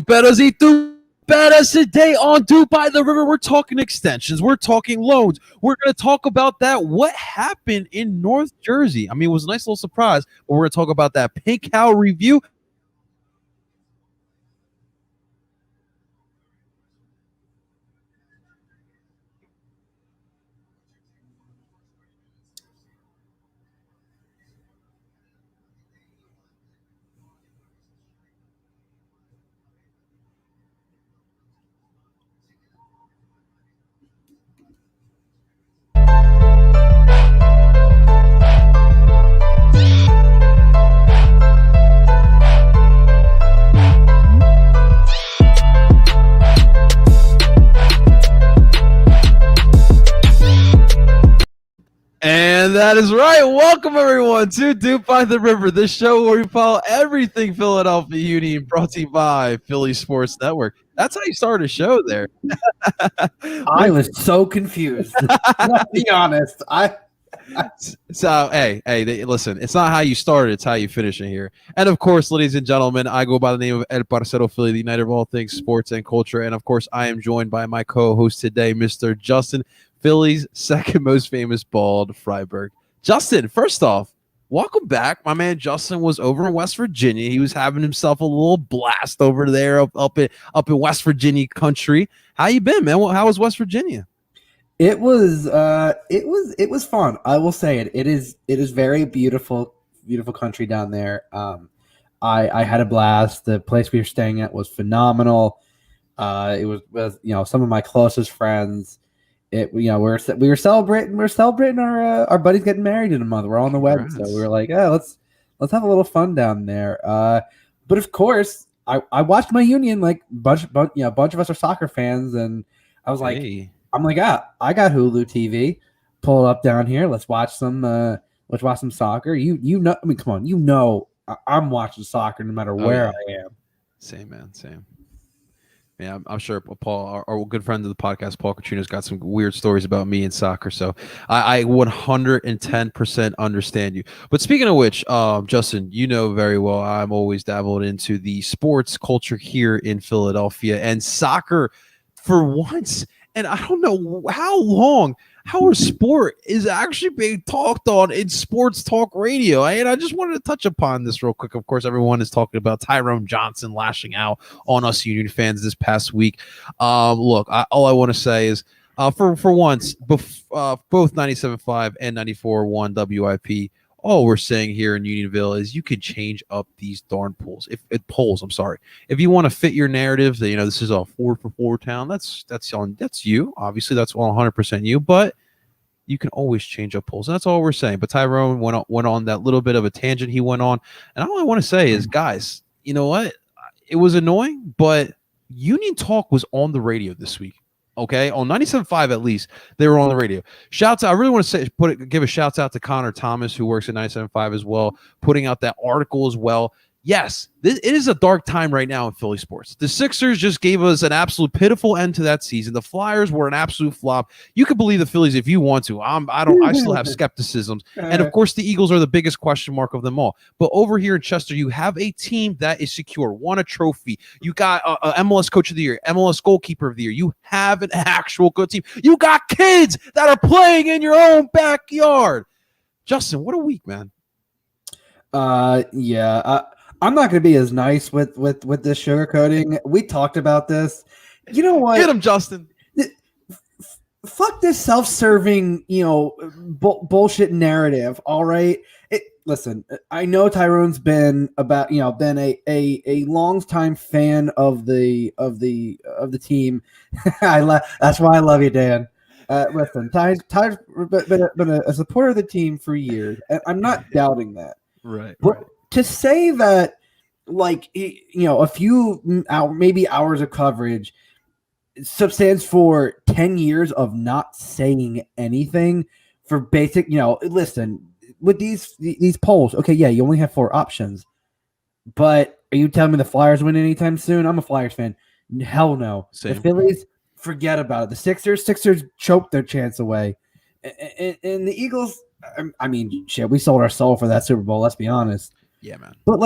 Tuperas y Tuperas. Today on DOOP by the River, we're talking extensions. We're talking loans. We're going to talk about that. What happened in North Jersey? I mean, it was a nice little surprise, but we're going to talk about that Pink Cow review. And that is right. Welcome, everyone, to DOOP by the River, the show where we follow everything Philadelphia Union, brought to you by Philly Sports Network. That's how you start a show there. I was so confused. Let's be honest. So, hey, listen, it's not how you started, it's how you finish it here. And, of course, ladies and gentlemen, I go by the name of El Parcero Philly, the United of all things sports and culture. And, of course, I am joined by my co-host today, Mr. Justin, Philly's second most famous bald Freiberg. Justin, first off, welcome back. My man Justin was over in West Virginia. He was having himself a little blast over there up in West Virginia country. How you been, man? How was West Virginia? It was fun. I will say it. It is very beautiful country down there. I had a blast. The place we were staying at was phenomenal. It was with some of my closest friends. We were celebrating. We're celebrating our buddies getting married in a month. We're all on the wedding, so we were like, let's have a little fun down there. But of course, I watched my Union. Like bunch of us are soccer fans, and I was like, hey. I got Hulu TV. Pull it up down here. Let's watch some soccer. You know, I mean, come on, I'm watching soccer no matter where I am. Same, man, same. Yeah, I'm sure Paul, our good friend of the podcast, Paul Katrina's got some weird stories about me and soccer. So I 110% understand you. But speaking of which, Justin, you know very well I'm always dabbled into the sports culture here in Philadelphia and soccer for once. And I don't know how long our sport is actually being talked on in sports talk radio. And I just wanted to touch upon this real quick. Of course, everyone is talking about Tyrone Johnson lashing out on us Union fans this past week. Look, all I want to say is for once, both 97.5 and 94.1 WIP, all we're saying here in Unionville is you can change up these darn polls. If you want to fit your narrative that this is a 4-for-4 town, that's you. Obviously, that's 100% you. But you can always change up polls, and that's all we're saying. But Tyrone went on that little bit of a tangent he went on, and all I want to say is, guys, you know what? It was annoying, but Union Talk was on the radio this week. Okay, on 97.5 at least, they were on the radio. Shouts out! I really want to give a shout out to Connor Thomas, who works at 97.5 as well, putting out that article as well. Yes, it is a dark time right now in Philly sports. The Sixers just gave us an absolute pitiful end to that season. The Flyers were an absolute flop. You can believe the Phillies if you want to. I still have skepticisms. And of course, the Eagles are the biggest question mark of them all. But over here in Chester, you have a team that is secure, won a trophy. You got a MLS Coach of the Year, MLS Goalkeeper of the Year. You have an actual good team. You got kids that are playing in your own backyard. Justin, what a week, man. I'm not going to be as nice with this sugarcoating. We talked about this. You know what? Get him, Justin. Fuck this self-serving, bullshit narrative. All right. Listen, I know Tyrone's been a long-time fan of the team. That's why I love you, Dan. Listen, Ty's been a supporter of the team for years, and I'm not doubting that. Right. But to say that, a few maybe hours of coverage stands for 10 years of not saying anything for basic, listen, with these polls, okay, yeah, you only have 4 options. But are you telling me the Flyers win anytime soon? I'm a Flyers fan. Hell no. Same. The Phillies, forget about it. The Sixers choked their chance away. And the Eagles, I mean, shit, we sold our soul for that Super Bowl, let's be honest. Yeah, man. But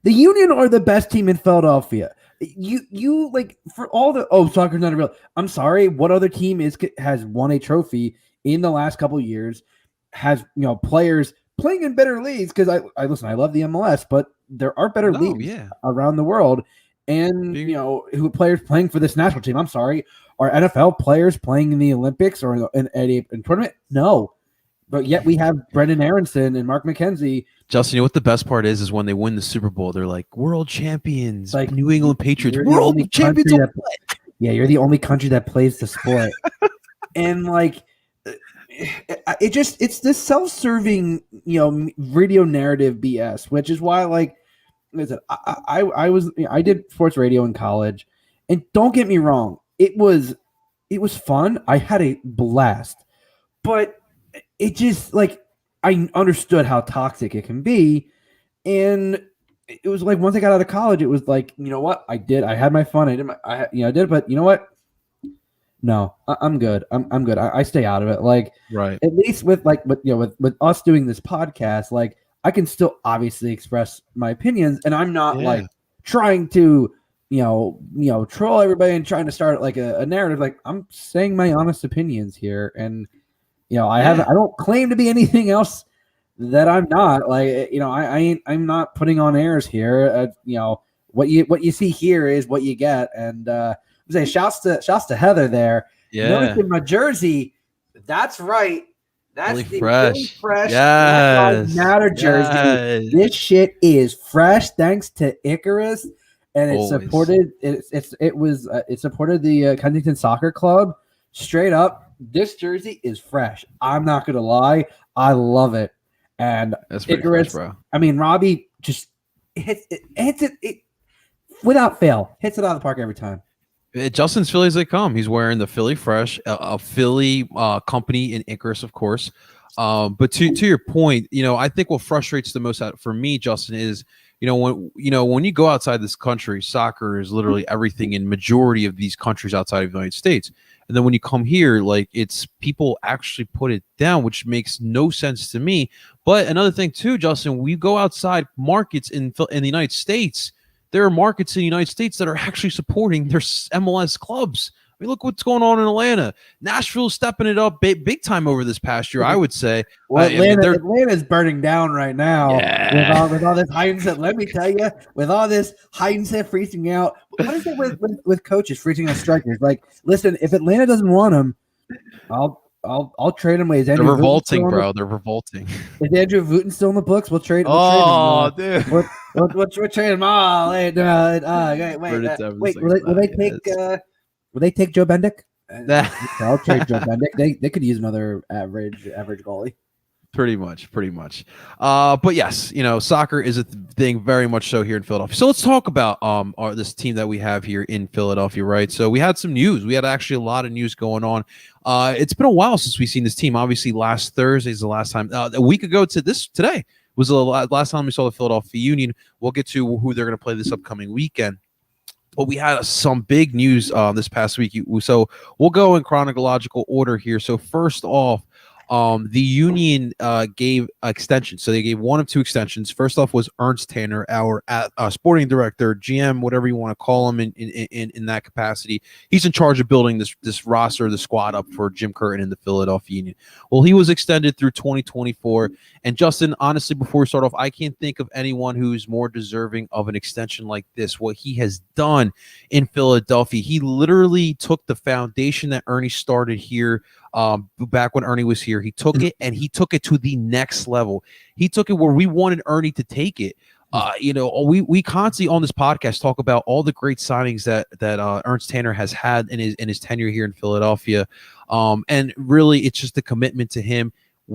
the Union are the best team in Philadelphia. You like for all the soccer's not a real. I'm sorry. What other team has won a trophy in the last couple of years? Has players playing in better leagues? Because I listen. I love the MLS, but there are better No, leagues yeah. around the world, and Being- who players playing for this national team. I'm sorry. Are NFL players playing in the Olympics or in a tournament? No, but yet we have Brendan Aronson and Mark McKenzie. Justin, you know what the best part is when they win the Super Bowl, they're like world champions, Like New England Patriots, you're the world only champions. country you're the only country that plays the sport. And like it's this self-serving, radio narrative BS, which is why listen, I did sports radio in college, and don't get me wrong, it was fun. I had a blast, but it just I understood how toxic it can be, and it was like once I got out of college, it was like, you know what, I had my fun, I did it, but you know what, no, I'm good. I'm good. I stay out of it. Like, Right. at least with with us doing this podcast, like I can still obviously express my opinions, and I'm not Yeah. trying to troll everybody and trying to start like a narrative. Like, I'm saying my honest opinions here, and I don't claim to be anything else that I'm not. Like, I'm not putting on airs here. What you see here is what you get, and say shouts to Heather there. Yeah. Noticing my jersey. That's right. That's Really the fresh. Really fresh Yes. Black Lives Matter jersey. Yes. This shit is fresh thanks to Icarus, and it Always. supported it supported the Kensington Soccer Club. Straight up, this jersey is fresh. I'm not gonna lie, I love it. And That's pretty Icarus, fresh, bro. I mean, Robbie just hits it without fail. Hits it out of the park every time. Justin's Philly as they come. He's wearing the Philly Fresh, a Philly company in Icarus, of course. But to your point, I think what frustrates the most for me, Justin, is when you go outside this country, soccer is literally everything in majority of these countries outside of the United States. And then when you come here, like, it's people actually put it down, which makes no sense to me. But another thing too, Justin, we go outside markets in the United States. There are markets in the United States that are actually supporting their MLS clubs. I mean, look what's going on in Atlanta. Nashville's stepping it up big time over this past year, I would say. Well, Atlanta's burning down right now. Yeah. With all this Heinze. Let me tell you, with all this Heinze freezing out, what is it with coaches freezing out strikers? Like, listen, if Atlanta doesn't want him, I'll trade him away. They're revolting, bro. They're revolting. Is Andrew Wooten still in the books? We'll trade. Oh, dude. We'll trade him. Oh, wait. Will they take Joe Bendick? I'll trade Joe Bendick. They could use another average goalie. Pretty much. But yes, soccer is a thing very much so here in Philadelphia. So let's talk about this team that we have here in Philadelphia, right? So we had some news. We had actually a lot of news going on. It's been a while since we've seen this team. Obviously, last Thursday is the last time. A week ago to today was the last time we saw the Philadelphia Union. We'll get to who they're going to play this upcoming weekend. But we had some big news this past week. So we'll go in chronological order here. So first off, the Union gave extensions. So they gave one of two extensions. First off was Ernst Tanner, our sporting director, GM, whatever you want to call him in that capacity. He's in charge of building this roster, the squad up for Jim Curtin and the Philadelphia Union. Well, he was extended through 2024. And Justin, honestly, before we start off, I can't think of anyone who's more deserving of an extension like this. What he has done in Philadelphia, he literally took the foundation that Ernie started here back when Ernie was here. He took it and he took it to the next level. He took it where we wanted Ernie to take it. We constantly on this podcast talk about all the great signings that Ernst Tanner has had in his tenure here in Philadelphia. And really it's just a commitment to him.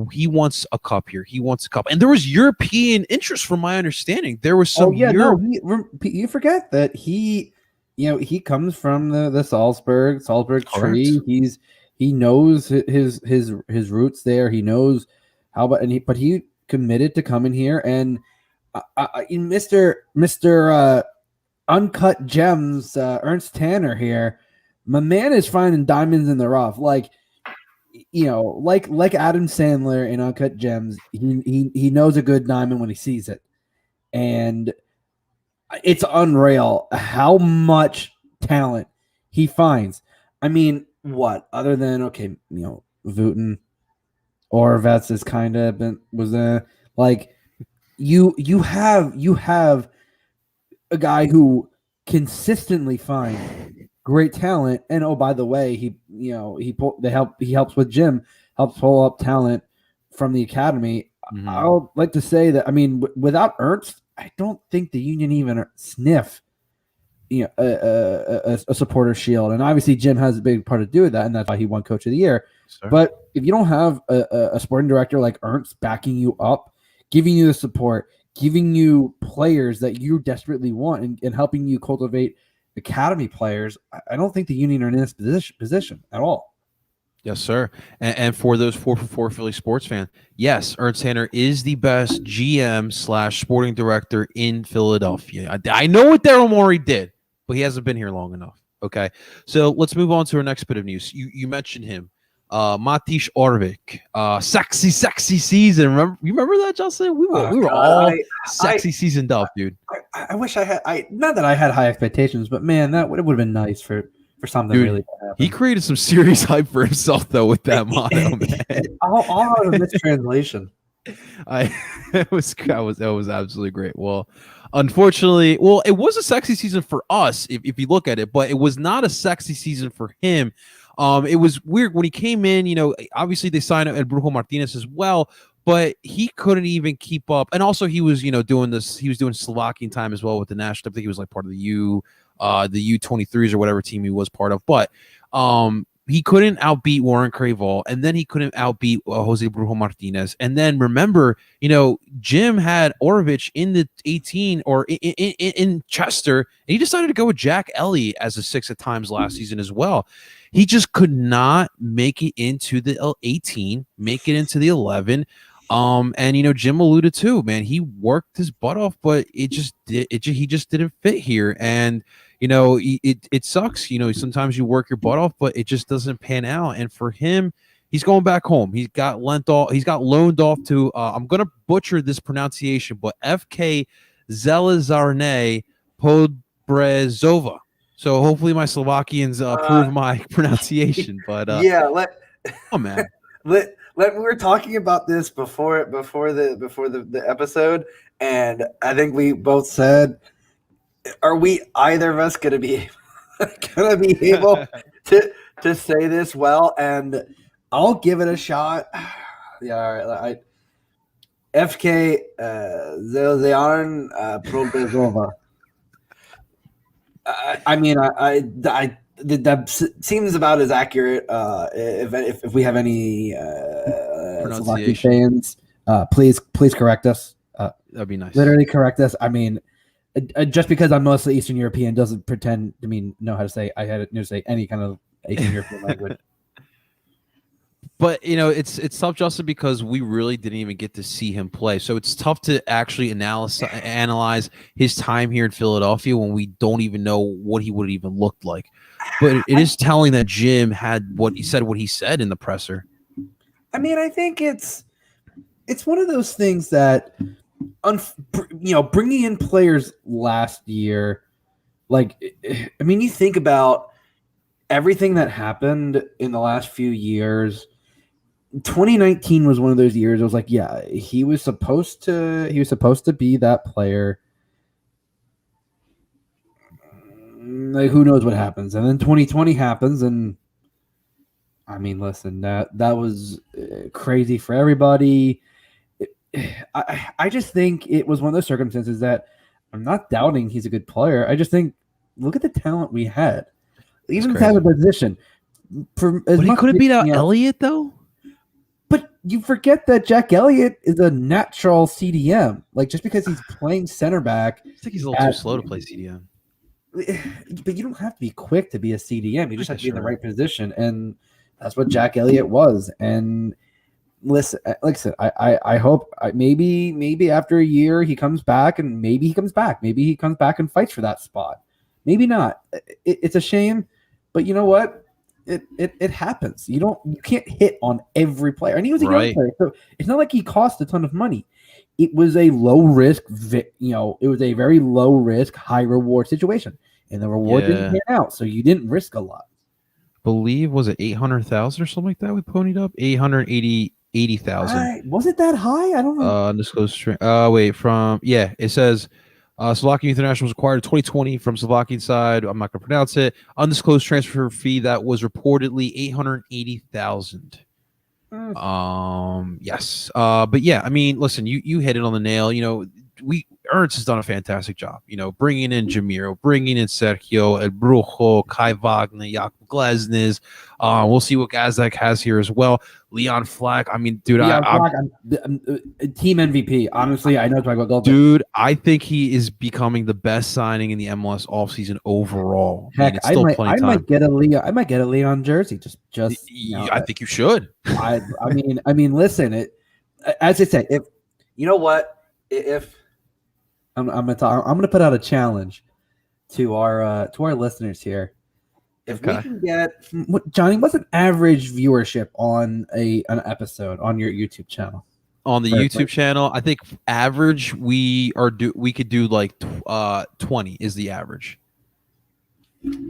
He wants a cup here. He wants a cup. And there was European interest from my understanding. There was some you forget that he comes from the Salzburg tree. He knows his roots there. He knows but he committed to coming here, and Mr. Uncut Gems, Ernst Tanner here, my man is finding diamonds in the rough. Like Adam Sandler in Uncut Gems, he knows a good diamond when he sees it. And It's unreal how much talent he finds. I mean, what other than Wooten or Vets is kind of been was like you have a guy who consistently finds great talent, and oh, by the way, he helps with Jim, helps pull up talent from the academy. Mhm. I would like to say that, I mean, without Ernst, I don't think the Union even sniff a supporter shield, and obviously Jim has a big part to do with that, and that's why he won Coach of the Year. Sir. But if you don't have a sporting director like Ernst backing you up, giving you the support, giving you players that you desperately want, and helping you cultivate academy players, I don't think the Union are in this position at all. Yes, sir. And for those 4for4 Philly sports fans, yes, Ernst Tanner is the best GM/sporting director in Philadelphia. I know what Daryl Morey did, but he hasn't been here long enough. Okay, so let's move on to our next bit of news. You mentioned him, Matiš Orvik. Sexy season. Remember that, Justin? We were all sexy seasoned up, dude. I wish I had. Not that I had high expectations, but man, that would have been nice for something really to happen. He created some serious hype for himself though with that motto, man. all out of mistranslation. That was absolutely great. Well, unfortunately, it was a sexy season for us if you look at it, but it was not a sexy season for him. It was weird when he came in. Obviously they signed El Brujo Martinez as well, but he couldn't even keep up. And also he was doing this. He was doing Slovakian time as well with the national. I think he was like part of the U23s or whatever team he was part of. But he couldn't outbeat Warren Craval, and then he couldn't outbeat Jose Brujo Martinez. And then remember, Jim had Orovich in the 18 or in Chester, and he decided to go with Jack Elliott as a 6 at times last season as well. He just could not make it into the 18, make it into the 11. And Jim alluded to, man, he worked his butt off, but he just didn't fit here. And it sucks. Sometimes you work your butt off, but it just doesn't pan out. And for him, he's going back home. He's got loaned off to I'm gonna butcher this pronunciation, but FK Zelezarne Podbrezova. So hopefully my Slovakians prove my pronunciation. But oh man. We were talking about this before the episode, and I think we both said, are we either of us going to be able to say this well? And I'll give it a shot. Yeah, all right. FK Zelzearn Probezova. I mean, that seems about as accurate. If we have any Slovakian fans, please correct us. That'd be nice. Literally correct us. I mean, just because I'm mostly Eastern European doesn't pretend to know how to say. I had to say any kind of Eastern European language. But it's tough, Justin, because we really didn't even get to see him play. So it's tough to actually analyze his time here in Philadelphia when we don't even know what he would have even looked like. But it is telling that Jim had what he said in the presser. I mean, I think it's one of those things that, bringing in players last year, you think about everything that happened in the last few years. 2019 was one of those years. I was like, yeah, he was supposed to be that player. Who knows what happens? And then 2020 happens, and I mean, listen, that was crazy for everybody. I just think it was one of those circumstances that I'm not doubting he's a good player. I just think, look at the talent we had, even at the position. But he couldn't beat out Elliott though. But you forget that Jack Elliott is a natural CDM. Just because he's playing center back, I think he's a little too slow to play CDM. But you don't have to be quick to be a CDM. You just have to be in the right position, and that's what Jack Elliott was. And listen, like I said, I hope maybe after a year he comes back, and maybe he comes back. Maybe he comes back and fights for that spot. Maybe not. It's a shame, but you know what? It happens. You can't hit on every player, and he was a young player, so it's not like he cost a ton of money. it was a low risk, it was a very low risk, high reward situation, and the reward didn't pan out, so you didn't risk a lot. Believe was it 800,000 or something like that? We ponied up 880,000. Was it that high? I don't know. Undisclosed string. It says Slovakian International was acquired in 2020 from Slovakian side. I'm not going to pronounce it. Undisclosed transfer fee that was reportedly 880,000. Yes. But yeah, I mean, listen, you hit it on the nail. Ernst has done a fantastic job. Bringing in Jamiro, bringing in Sergio, El Brujo, Kai Wagner, Jakub Glesnes. We'll see what Gazdak has here as well. Leon Flack. I mean, dude, I'm team MVP. Honestly, I know it's about goal. Dude, I think he is becoming the best signing in the MLS offseason overall. Heck, I might get a Leon. I might get a Leon jersey. I think you should. I mean, listen. As I say, if you know what, if I'm gonna put out a challenge to our listeners here. If we can get Johnny, what's an average viewership on an episode on your YouTube channel? On the YouTube channel, I think average we could do like 20 is the average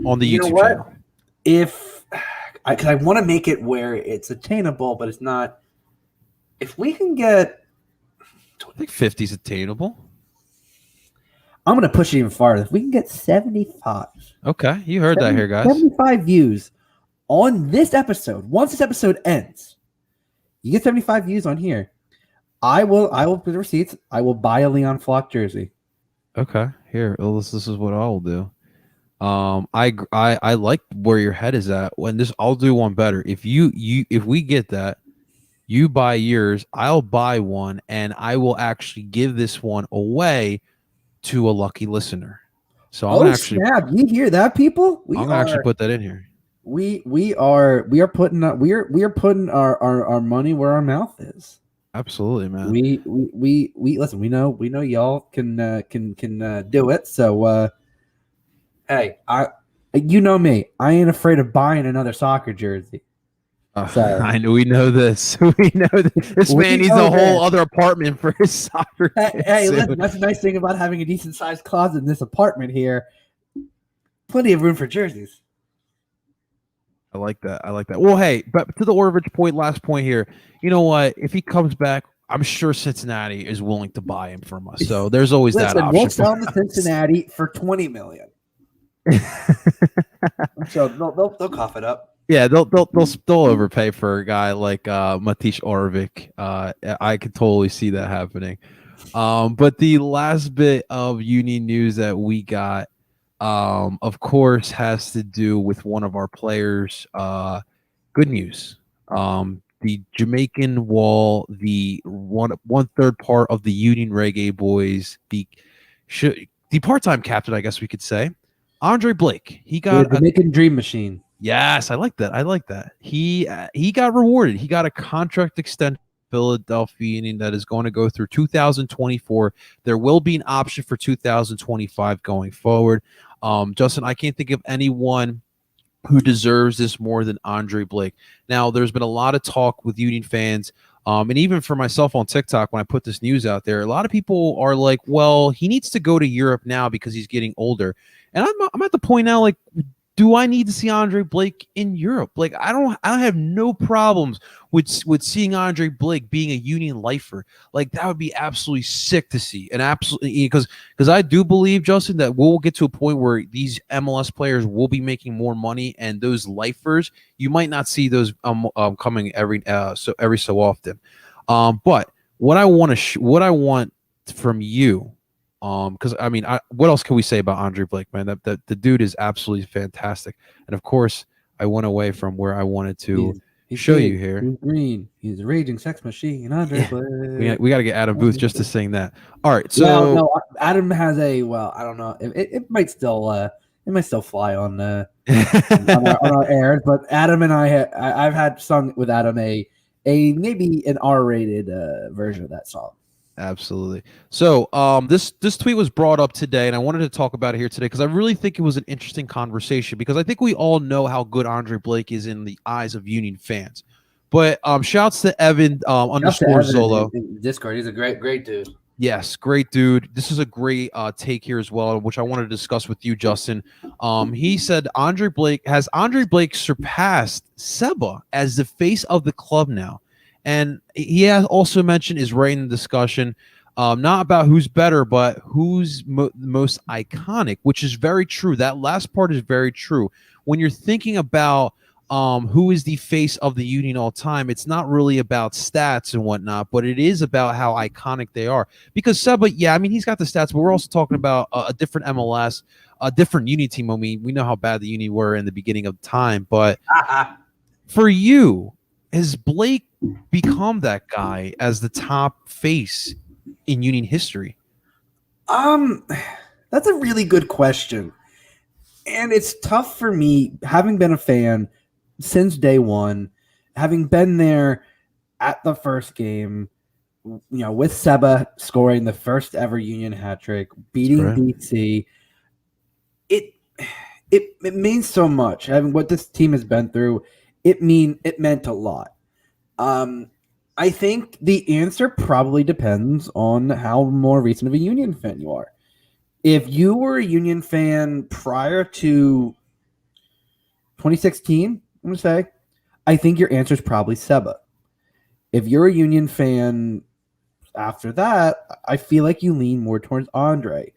on the YouTube channel. Because I want to make it where it's attainable, but it's not. If we can get, I think 50 is attainable. I'm going to push it even farther. If we can get 75. Okay, you heard that here, guys. 75 views on this episode. Once this episode ends, you get 75 views on here. I will put the receipts. I will buy a Leon Flock jersey. Okay, here. This is what I will do. I like where your head is at. I'll do one better. If we get that, you buy yours, I'll buy one, and I will actually give this one away to a lucky listener. So I'm gonna actually snap. You hear that, people? I'm gonna actually put that in here. We are putting our money where our mouth is. Absolutely, man. We listen. We know y'all can do it. So hey, you know me. I ain't afraid of buying another soccer jersey. I know we know this. We know this man needs a whole other apartment for his soccer. Hey, listen, that's the nice thing about having a decent sized closet in this apartment here. Plenty of room for jerseys. I like that. Well, hey, but to the Orvich point, last point here. You know what? If he comes back, I'm sure Cincinnati is willing to buy him from us. So there's always that option. We'll sell him to Cincinnati for $20 million. So they'll cough it up. Yeah, they'll overpay for a guy like Matisz Orvik. I could totally see that happening. But the last bit of Union news that we got, of course, has to do with one of our players. Good news. The Jamaican Wall, the one third part of the Union Reggae Boys, the part-time captain, I guess we could say, Andre Blake. He got the Jamaican Dream Machine. Yes, I like that. He got rewarded. He got a contract extension with Philadelphia Union that is going to go through 2024. There will be an option for 2025 going forward. Justin, I can't think of anyone who deserves this more than Andre Blake. Now, there's been a lot of talk with Union fans, and even for myself on TikTok when I put this news out there, a lot of people are like, well, he needs to go to Europe now because he's getting older. And I'm at the point now, like, do I need to see Andre Blake in Europe? Like, I have no problems with seeing Andre Blake being a Union lifer. Like, that would be absolutely sick to see. And absolutely, because I do believe, Justin, that we'll get to a point where these MLS players will be making more money, and those lifers, you might not see those coming every so often. But what I want from you. Because I mean, what else can we say about Andre Blake, man? That the dude is absolutely fantastic, and of course, I went away from where I wanted to show you here. He's green. He's a raging sex machine. Andre Blake. We got to get Adam Booth just to sing that. All right, so no, Adam has I don't know. It might still fly on on our air, but Adam and I've had sung with Adam a maybe an R-rated version of that song. Absolutely. So this tweet was brought up today, and I wanted to talk about it here today because I really think it was an interesting conversation, because I think we all know how good Andre Blake is in the eyes of Union fans. But shouts to Evan _ Zolo. In Discord, he's a great dude. Yes, great dude. This is a great take here as well, which I wanted to discuss with you, Justin. He said Andre Blake surpassed Seba as the face of the club now, and he has also mentioned is right in the discussion, not about who's better, but who's most iconic, which is very true. That last part is very true. When you're thinking about who is the face of the Union all time, it's not really about stats and whatnot, but it is about how iconic they are. Because Seba, yeah, I mean, he's got the stats, but we're also talking about a different MLS, a different Union team. I mean, we know how bad the Union were in the beginning of time, but for you, has Blake become that guy as the top face in Union history? That's a really good question. And it's tough for me, having been a fan since day one, having been there at the first game, with Seba scoring the first ever Union hat trick, beating BC. It means so much. I mean, what this team has been through, it meant a lot. I think the answer probably depends on how more recent of a Union fan you are. If you were a Union fan prior to 2016, I'm going to say, I think your answer is probably Seba. If you're a Union fan after that, I feel like you lean more towards Andre.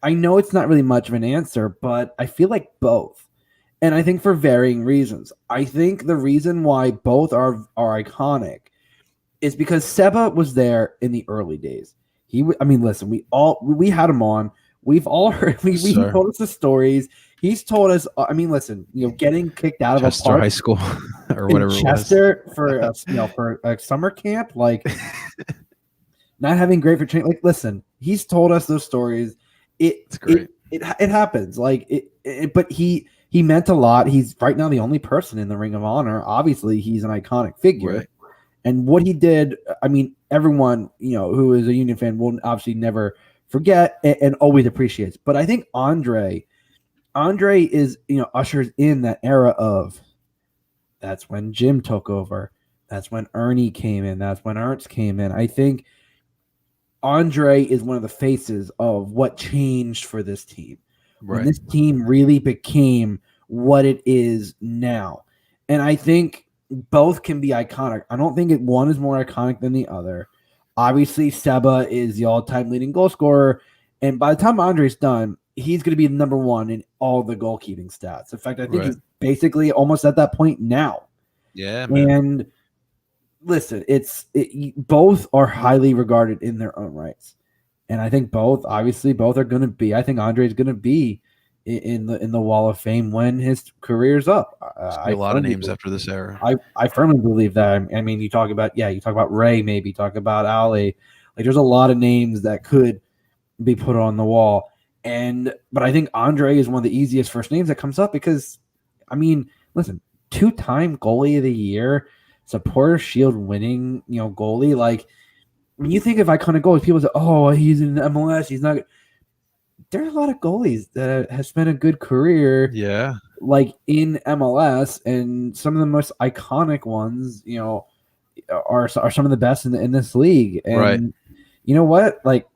I know it's not really much of an answer, but I feel like both. And I think for varying reasons. I think the reason why both are iconic is because Seba was there in the early days. Listen, we had him on. We've all heard. He told us the stories. He's told us. Listen, getting kicked out Chester of a park High School or whatever Chester for a summer camp, like not having great for training. Like, listen, he's told us those stories. It's great. It happens. Like but he meant a lot. He's right now the only person in the Ring of Honor. Obviously, he's an iconic figure. Right. And what he did, everyone, who is a Union fan will obviously never forget and always appreciates. But I think Andre is, ushers in that era of that's when Jim took over. That's when Ernie came in. That's when Ernst came in. I think Andre is one of the faces of what changed for this team. Right. When this team really became what it is now. And I think both can be iconic. I don't think one is more iconic than the other. Obviously, Seba is the all-time leading goal scorer, and by the time Andre's done, he's going to be number one in all the goalkeeping stats. In fact, I think he's basically almost at that point now. Yeah, man. And listen, both are highly regarded in their own rights, and I think both are going to be. I think Andre's going to be in the Wall of Fame when his career's up. A lot of names after this era. I firmly believe that. I mean, you talk about Ray, maybe talk about Ali. Like, there's a lot of names that could be put on the wall. But I think Andre is one of the easiest first names that comes up because, listen, 2-time goalie of the year, Supporter Shield winning, goalie. Like, when you think of iconic goalies, people say, "Oh, he's in MLS. He's not good." There are a lot of goalies that have spent a good career, like in MLS, and some of the most iconic ones, are some of the best in this league. And you know what? Like,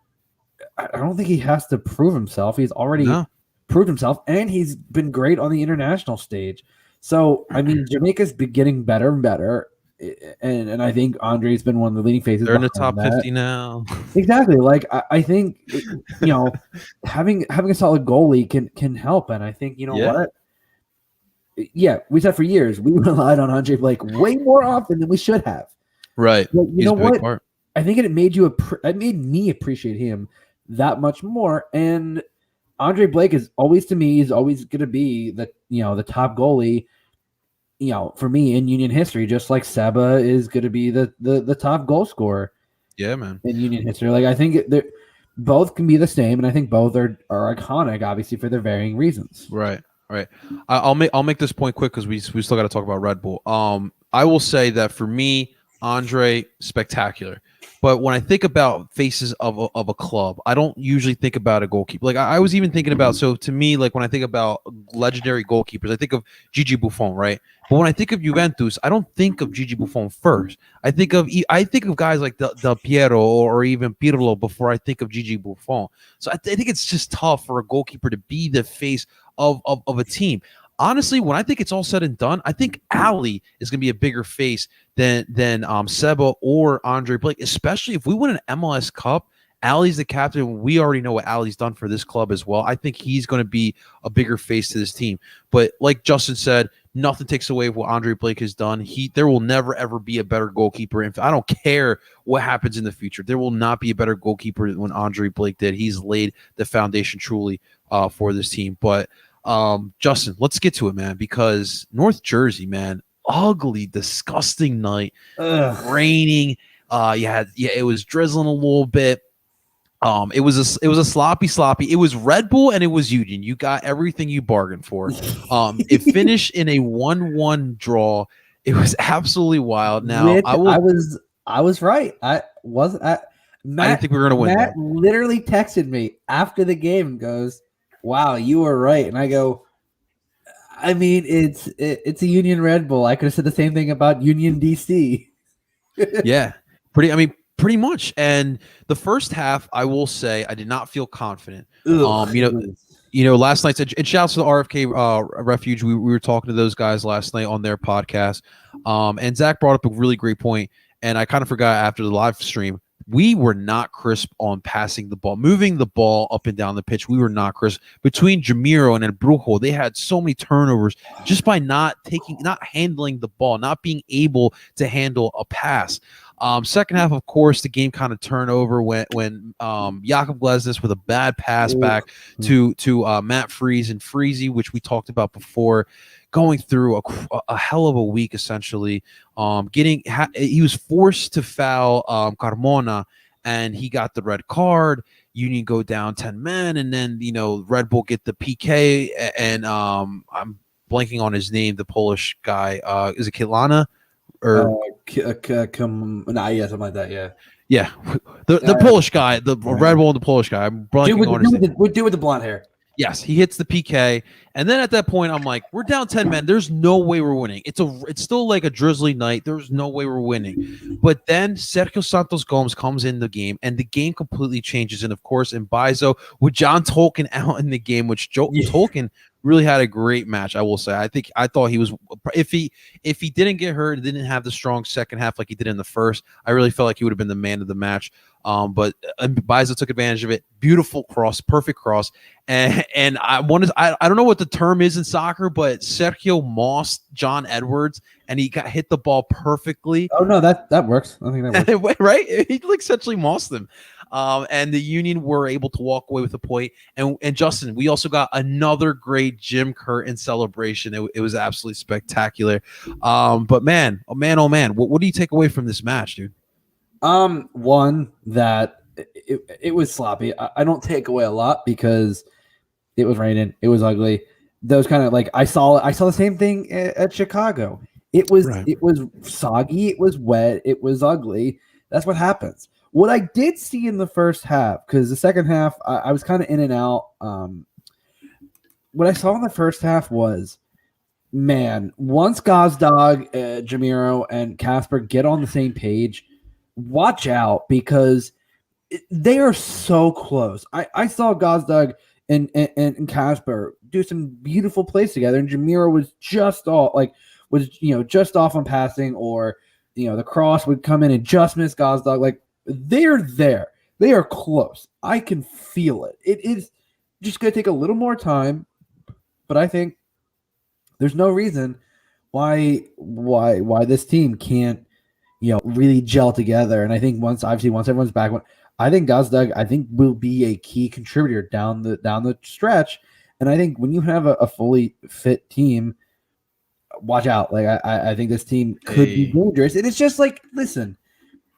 I don't think he has to prove himself. He's already proved himself, and he's been great on the international stage. So, Jamaica's been getting better and better. And I think Andre's been one of the leading faces. They're in the top 50 now. Exactly. Like, I think, having a solid goalie can help. And I think, what? Yeah, we said for years we relied on Andre Blake way more often than we should have. Right. But you know what? Part. I think it made me appreciate him that much more. And Andre Blake is always going to be the top goalie. For me in Union history, just like Seba is going to be the top goal scorer. Yeah, man. In Union history, like, I think both can be the same, and I think both are iconic, obviously for their varying reasons. Right. I'll make this point quick because we still got to talk about Red Bull. I will say that for me, Andre, spectacular. But when I think about faces of a club, I don't usually think about a goalkeeper. Like I was even thinking about, so to me, like when I think about legendary goalkeepers, I think of Gigi Buffon, right? But when I think of Juventus, I don't think of Gigi Buffon first. I think of guys like Del Piero or even Pirlo before I think of Gigi Buffon. So I think it's just tough for a goalkeeper to be the face of a team. Honestly, when I think it's all said and done, I think Ali is going to be a bigger face than Seba or Andre Blake, especially if we win an MLS Cup. Ali's the captain. We already know what Ali's done for this club as well. I think he's going to be a bigger face to this team. But like Justin said, nothing takes away what Andre Blake has done. There will never ever be a better goalkeeper. I don't care what happens in the future. There will not be a better goalkeeper than Andre Blake did. He's laid the foundation truly for this team. But Justin, let's get to it, man, because North Jersey, man, ugly, disgusting night. Raining. It was drizzling a little bit. It was a sloppy. It was Red Bull and it was Union. You got everything you bargained for. It finished in a 1-1 draw. It was absolutely wild. Now I was right. I didn't think we were gonna win. Matt literally texted me after the game and goes, "Wow, you were right." And I go, I mean, it's a Union Red Bull. I could have said the same thing about Union DC. Yeah, pretty much. And the first half, I will say, I did not feel confident. Last night's and shouts to the RFK Refuge. We were talking to those guys last night on their podcast. And Zach brought up a really great point, and I kind of forgot after the live stream. We were not crisp on passing the ball, moving the ball up and down the pitch. We were not crisp. Between Jamiro and Brujo, they had so many turnovers just by not handling the ball, not being able to handle a pass. Second half, of course, the game kind of turned over when Jakob Glesnes with a bad pass back to Matt Freeze and Freezy, which we talked about before, going through a hell of a week essentially. He was forced to foul Carmona, and he got the red card. Union go down 10 men, and then Red Bull get the PK, and I'm blanking on his name, the Polish guy. Is it Kilana? Or something like that, yeah. The Polish guy, the Red Bull and the Polish guy. I'm blanking on his name. We'll do with the blonde hair. Yes, he hits the PK, and then at that point, I'm like, we're down 10 men. There's no way we're winning. It's still like a drizzly night. There's no way we're winning. But then Sergio Santos Gomes comes in the game, and the game completely changes. And of course, in Mbaizo with John Tolkien out in the game, which Tolkien really had a great match, I will say. I thought he was, if he didn't get hurt and didn't have the strong second half like he did in the first, I really felt like he would have been the man of the match. But Mbaizo took advantage of it. Beautiful cross, perfect cross. And I don't know what the term is in soccer, but Sergio mossed John Edwards, and he hit the ball perfectly. Oh no, that works. I think that works. Right? He essentially mossed them. And the Union were able to walk away with a point. And Justin, we also got another great Jim Curtin celebration. It was absolutely spectacular. But man, what do you take away from this match, dude? One, that it was sloppy. I don't take away a lot because it was raining. It was ugly. Those kind of, like, I saw the same thing at Chicago. It was soggy. It was wet. It was ugly. That's what happens. What I did see in the first half, because the second half I was kind of in and out. What I saw in the first half was, man, once Gazdag, Jamiro, and Casper get on the same page, watch out, because they are so close. I saw Gazdag and Casper do some beautiful plays together, and Jamiro was just off on passing, or the cross would come in and just miss Gazdag. Like, they're there. They are close. I can feel it. It is just going to take a little more time, but I think there's no reason why this team can't really gel together. And I think once everyone's back, I think Gazdag will be a key contributor down the stretch. And I think when you have a fully fit team, watch out. Like, I think this team could be dangerous. And it's just like, listen,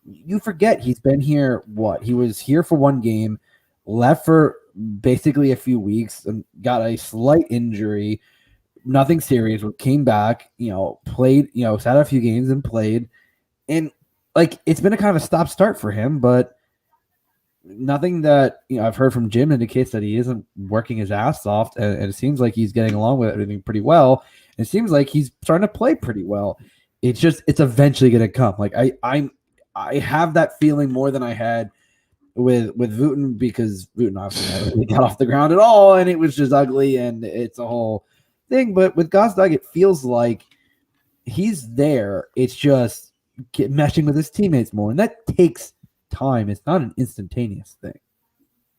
you forget he's been here. He was here for one game, left for basically a few weeks, and got a slight injury, nothing serious. Came back, played, sat a few games and played. And like it's been a kind of a stop start for him, but nothing that I've heard from Jim indicates that he isn't working his ass off, and it seems like he's getting along with everything pretty well. It seems like he's starting to play pretty well. It's eventually going to come. Like I have that feeling more than I had with Wooten, because Wooten obviously never really got off the ground at all, and it was just ugly, and it's a whole thing. But with Gazdag, it feels like he's there. It's just meshing with his teammates more, and that takes time. It's not an instantaneous thing.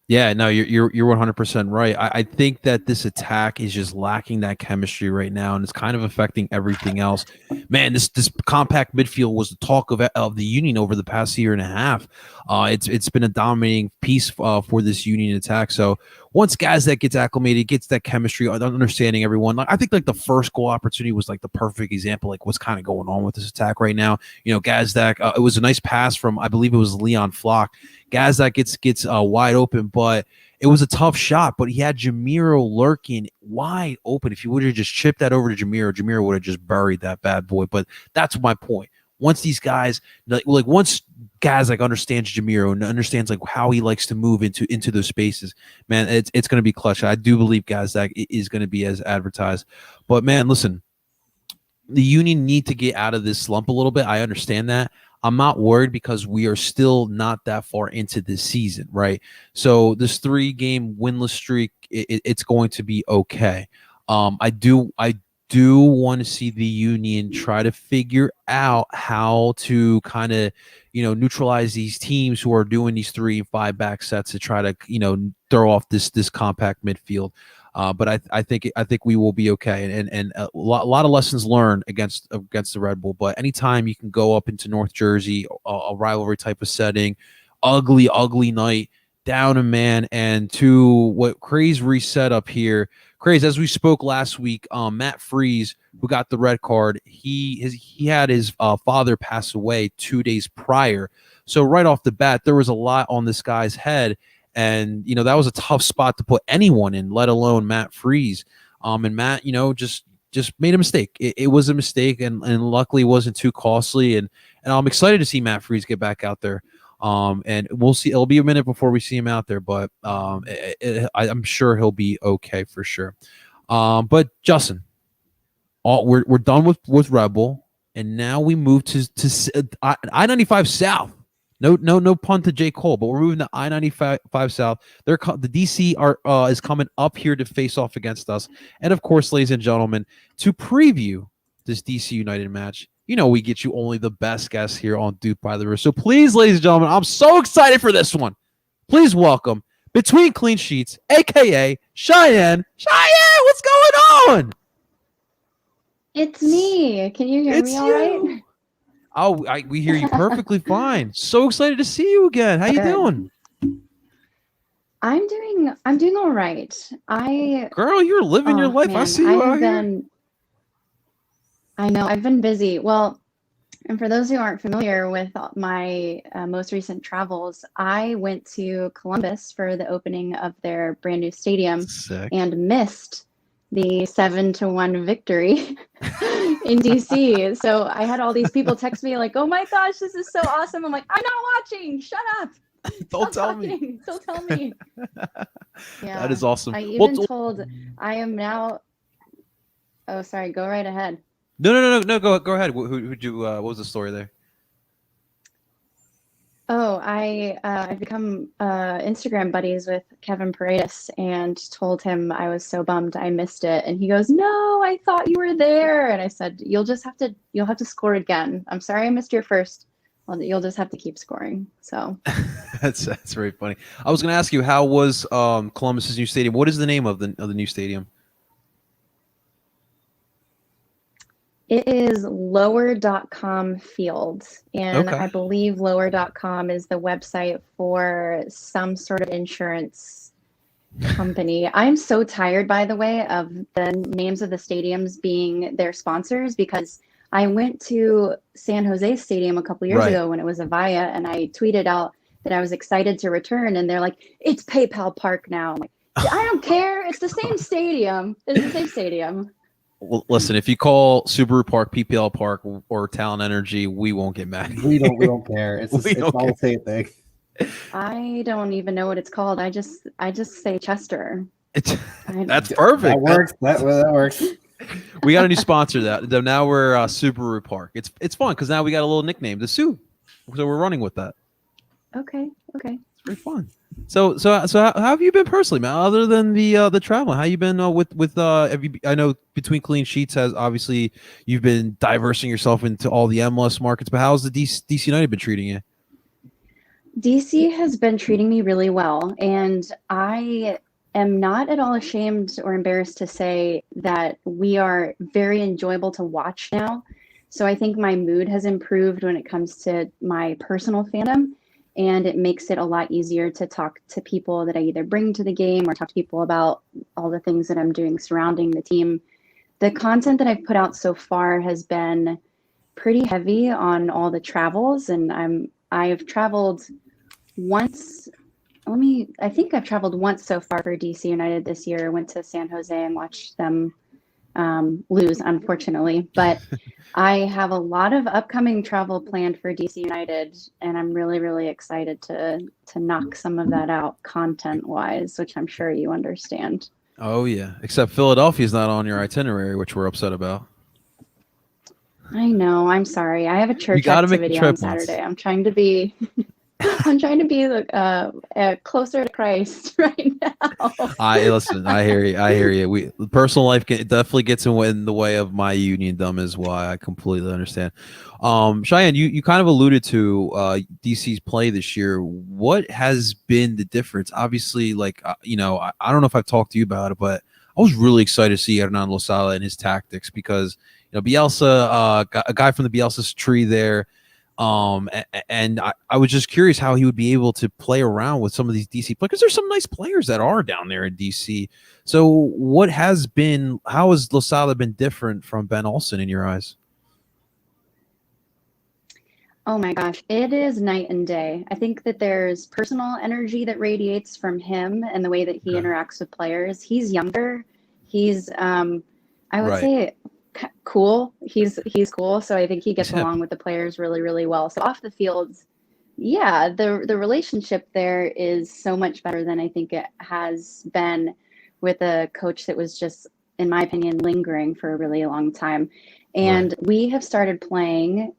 Yeah, no, you're 100% right. I think that this attack is just lacking that chemistry right now, and it's kind of affecting everything else. Man, this compact midfield was the talk of the Union over the past year and a half. It's been a dominating piece for this Union attack. So once guys that gets acclimated, gets that chemistry, understanding everyone. Like I think like the first goal opportunity was like the perfect example, like what's kind of going on with this attack right now. Gazdak, it was a nice pass from, I believe it was Leon Flock. Gazdak gets wide open, but it was a tough shot. But he had Jamiro lurking wide open. If you would have just chipped that over to Jamiro would have just buried that bad boy. But that's my point. Once these guys, once Gazdak understands Jamiro and understands like how he likes to move into those spaces, man, it's going to be clutch. I do believe Gazdak is going to be as advertised. But man, listen, the Union need to get out of this slump a little bit. I understand that. I'm not worried because we are still not that far into this season, right? So this 3-game winless streak, it's going to be okay. I do want to see the Union try to figure out how to kind of, neutralize these teams who are doing these 3 and 5 back sets to try to, throw off this compact midfield. But I think we will be okay, and a lot of lessons learned against the Red Bull. But anytime you can go up into North Jersey, a rivalry type of setting, ugly night, down a man, and to what Craze reset up here. Craze, as we spoke last week, Matt Freeze, who got the red card, he had his father pass away 2 days prior. So right off the bat, there was a lot on this guy's head. And, that was a tough spot to put anyone in, let alone Matt Freeze. And Matt, just made a mistake. It was a mistake, and luckily it wasn't too costly. And I'm excited to see Matt Freeze get back out there. And we'll see. It'll be a minute before we see him out there, but I'm sure he'll be okay for sure. But Justin, we're done with Red Bull, and now we move to I-95 South. No pun to J. Cole, but we're moving to I-95 South. The DC is coming up here to face off against us. And of course, ladies and gentlemen, to preview this DC United match, we get you only the best guests here on DOOP by the River. So please, ladies and gentlemen, I'm so excited for this one. Please welcome Between Clean Sheets, a.k.a. Cheyenne. Cheyenne, what's going on? It's me. Can you hear me all right? Oh, we hear you perfectly fine. So excited to see you again. How you doing? I'm doing all right. Girl, you're living your life. Man, I see you out here. I know I've been busy. Well, and for those who aren't familiar with my most recent travels, I went to Columbus for the opening of their brand new stadium. Sick. And missed the 7-1 victory in DC. So I had all these people text me like, "Oh my gosh, this is so awesome!" I'm like, "I'm not watching. Shut up. Don't tell me. Don't tell me." Yeah, that is awesome. I even told I am now. Oh, sorry. Go right ahead. No. Go ahead. What was the story there? Oh, I've become Instagram buddies with Kevin Paredes and told him I was so bummed I missed it, and he goes, "No, I thought you were there." And I said, "You'll have to score again. I'm sorry I missed your first. Well, you'll just have to keep scoring." So that's very funny. I was going to ask you, how was Columbus's new stadium? What is the name of the new stadium? It is lower.com field, and okay. I believe lower.com is the website for some sort of insurance company. I'm so tired, by the way, of the names of the stadiums being their sponsors, because I went to San Jose Stadium a couple years ago when it was Avaya, and I tweeted out that I was excited to return, and they're like, "It's PayPal Park now." I'm like, I don't care. It's the same stadium. It's the same stadium. Well, listen, if you call Subaru Park PPL Park or Talent Energy, we won't get mad. We don't care. It's We it's don't all the same thing. I don't even know what it's called. I just say Chester. That's perfect. That works. That works. We got a new sponsor. Now we're Subaru Park. It's fun because now we got a little nickname, the Sue. So we're running with that. Okay. It's very fun. So how have you been personally, man? Other than the travel, how you been with have you, I know between clean sheets has obviously you've been diversing yourself into all the MLS markets, but how's the DC United been treating you? DC has been treating me really well, and I am not at all ashamed or embarrassed to say that we are very enjoyable to watch now. So I think my mood has improved when it comes to my personal fandom, and it makes it a lot easier to talk to people that I either bring to the game or talk to people about all the things that I'm doing surrounding the team. The content that I've put out so far has been pretty heavy on all the travels, and I've traveled once. I think I've traveled once so far for DC United this year. Went to San Jose and watched them lose, unfortunately. But I have a lot of upcoming travel planned for DC United, and I'm really, really excited to knock some of that out content-wise, which I'm sure you understand. Oh yeah, except Philadelphia's not on your itinerary, which we're upset about. I know. I'm sorry. I have a church activity on Saturday. I'm trying to be closer to Christ right now. Listen. I hear you. We personal life definitely gets in the way of my union dumb is why I completely understand. Cheyenne, you kind of alluded to DC's play this year. What has been the difference? Obviously, like I don't know if I've talked to you about it, but I was really excited to see Hernan Losada and his tactics because Bielsa, a guy from the Bielsa's tree there. And I was just curious how he would be able to play around with some of these DC players because there's some nice players that are down there in DC. So how has Losada been different from Ben Olsen in your eyes? Oh my gosh, it is night and day. I think that there's personal energy that radiates from him and the way that he interacts with players. He's younger. He's I would say cool. He's cool, so I think he gets along with the players really, really well. So off the field, yeah, the relationship there is so much better than I think it has been with a coach that was just, in my opinion, lingering for a really long time. And we have started playing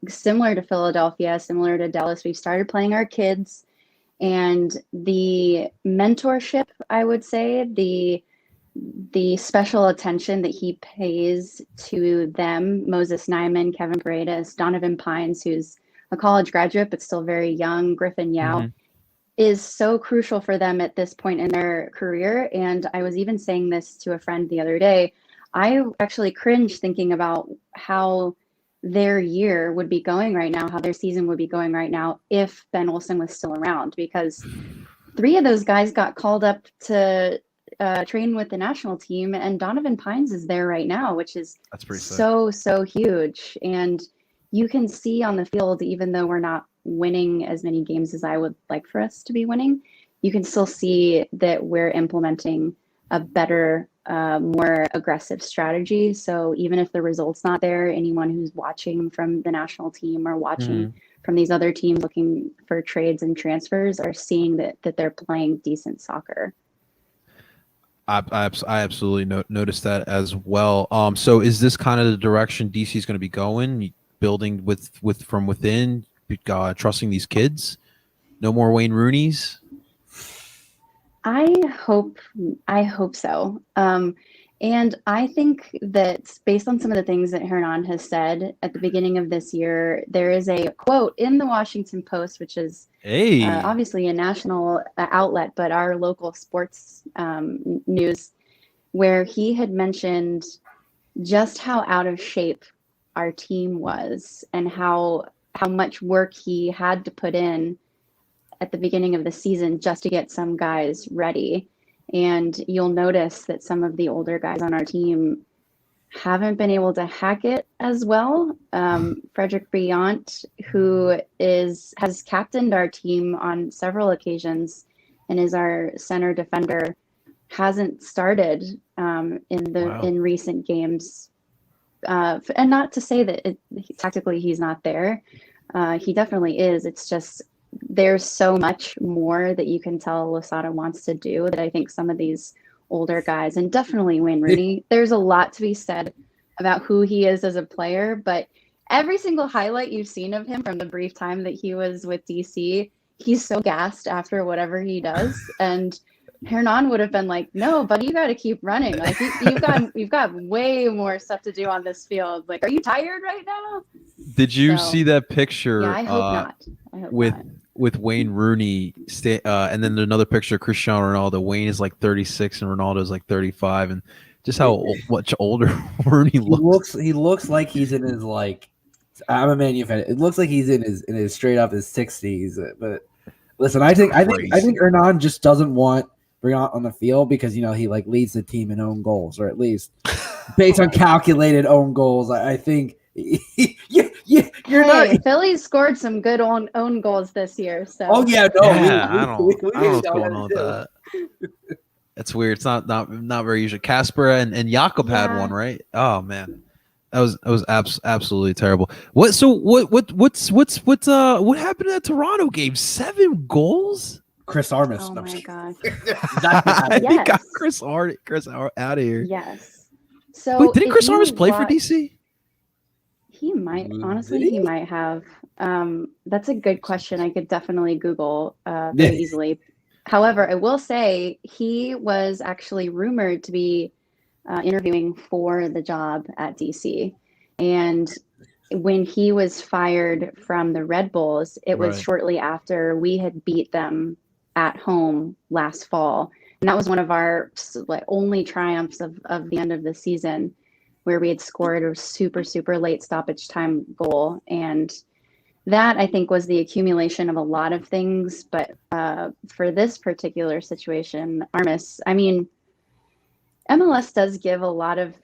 similar to Philadelphia, similar to Dallas. We've started playing our kids, and the mentorship, I would say, the special attention that he pays to them, Moses Nyman, Kevin Paredes, Donovan Pines, who's a college graduate but still very young, Griffin Yao, is so crucial for them at this point in their career. And I was even saying this to a friend the other day. I actually cringe thinking about how their year would be going right now, how their season would be going right now if Ben Olsen was still around, because 3 of those guys got called up to train with the national team, and Donovan Pines is there right now, which is so huge. And you can see on the field, even though we're not winning as many games as I would like for us to be winning, you can still see that we're implementing a better, more aggressive strategy. So even if the result's not there, anyone who's watching from the national team or watching from these other teams looking for trades and transfers are seeing that they're playing decent soccer. I absolutely noticed that as well. So is this kind of the direction DC is going to be going, building with from within, trusting these kids? No more Wayne Rooneys? I hope so. And I think that based on some of the things that Hernan has said at the beginning of this year, there is a quote in the Washington Post, which is obviously a national outlet, but our local sports news, where he had mentioned just how out of shape our team was and how much work he had to put in at the beginning of the season just to get some guys ready. And you'll notice that some of the older guys on our team haven't been able to hack it as well. Frederick Briant, who has captained our team on several occasions and is our center defender, hasn't started in recent games. And not to say that tactically he's not there. He definitely is. It's just there's so much more that you can tell Losada wants to do that I think some of these older guys, and definitely Wayne Rooney, there's a lot to be said about who he is as a player. But every single highlight you've seen of him from the brief time that he was with DC, he's so gassed after whatever he does. And Hernan would have been like, "No, buddy, you got to keep running. Like you've got way more stuff to do on this field. Like, are you tired right now?" Did you see that picture? Yeah, I hope not. I hope with not. with Wayne Rooney, and then another picture of Cristiano Ronaldo. Wayne is like 36 and Ronaldo is like 35, and just how much older Rooney looks. He looks like he's in his like. I'm a Man U fan. It looks like he's in his straight up his 60s. But listen, I think Hernan just doesn't want Briant on the field because he like leads the team in own goals, or at least based on calculated own goals. I think. You're not. Philly's scored some good own goals this year. So. Oh yeah, no. Yeah, I don't know what's going on with that. That's weird. It's not very usual. Casper and Jakob had one, right? Oh man, that was absolutely terrible. What happened in that Toronto game? 7 goals. Chris Armas. Oh my gosh. He got Chris out of here. Yes. So wait, didn't Chris Armas play for DC? He might. Honestly, he might have. That's a good question. I could definitely Google very easily. However, I will say he was actually rumored to be interviewing for the job at DC. And when he was fired from the Red Bulls, it was shortly after we had beat them at home last fall. And that was one of our only triumphs of the end of the season, where we had scored a super, super late stoppage time goal. And that, I think, was the accumulation of a lot of things. But for this particular situation, Armas, I mean, MLS does give a lot of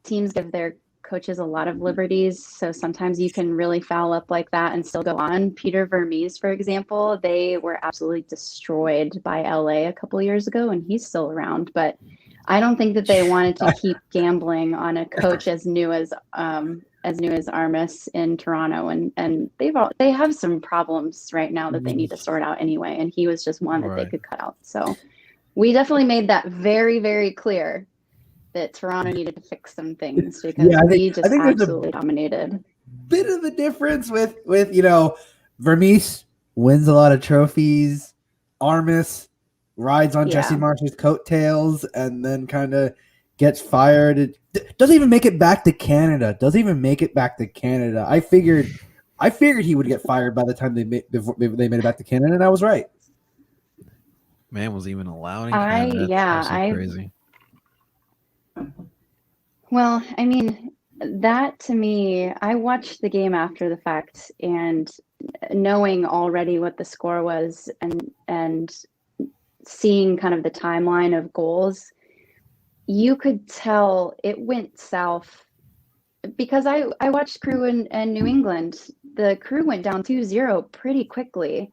teams give their coaches a lot of liberties. So sometimes you can really foul up like that and still go on. Peter Vermees, for example, they were absolutely destroyed by LA a couple of years ago, and he's still around. But I don't think that they wanted to keep gambling on a coach as new as Armas in Toronto, and they have some problems right now that they need to sort out anyway. And he was just one that they could cut out. So we definitely made that very, very clear that Toronto needed to fix some things because we just absolutely dominated. Bit of a difference with Vermees wins a lot of trophies, Armas rides on Jesse Marsh's coattails and then kind of gets fired. It doesn't even make it back to Canada. I figured he would get fired by the time they made it back to Canada, and I was right. Man was even allowed in Canada. That's crazy. Well, I mean, that to me, I watched the game after the fact, and knowing already what the score was and seeing kind of the timeline of goals, you could tell it went south because I watched Crew and New England. The Crew went down 2-0 pretty quickly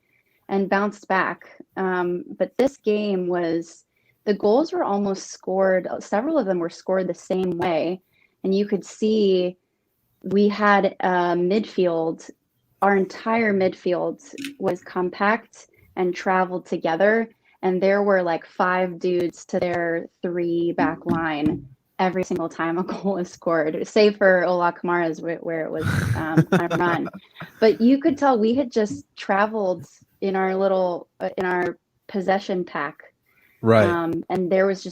and bounced back. But this game the goals were almost scored. Several of them were scored the same way. And you could see we had midfield. Our entire midfield was compact and traveled together. And there were like 5 dudes to their 3 back line every single time a goal was scored, save for Ola Kamara's where it was kind of run. But you could tell we had just traveled in our possession pack. Right. And there was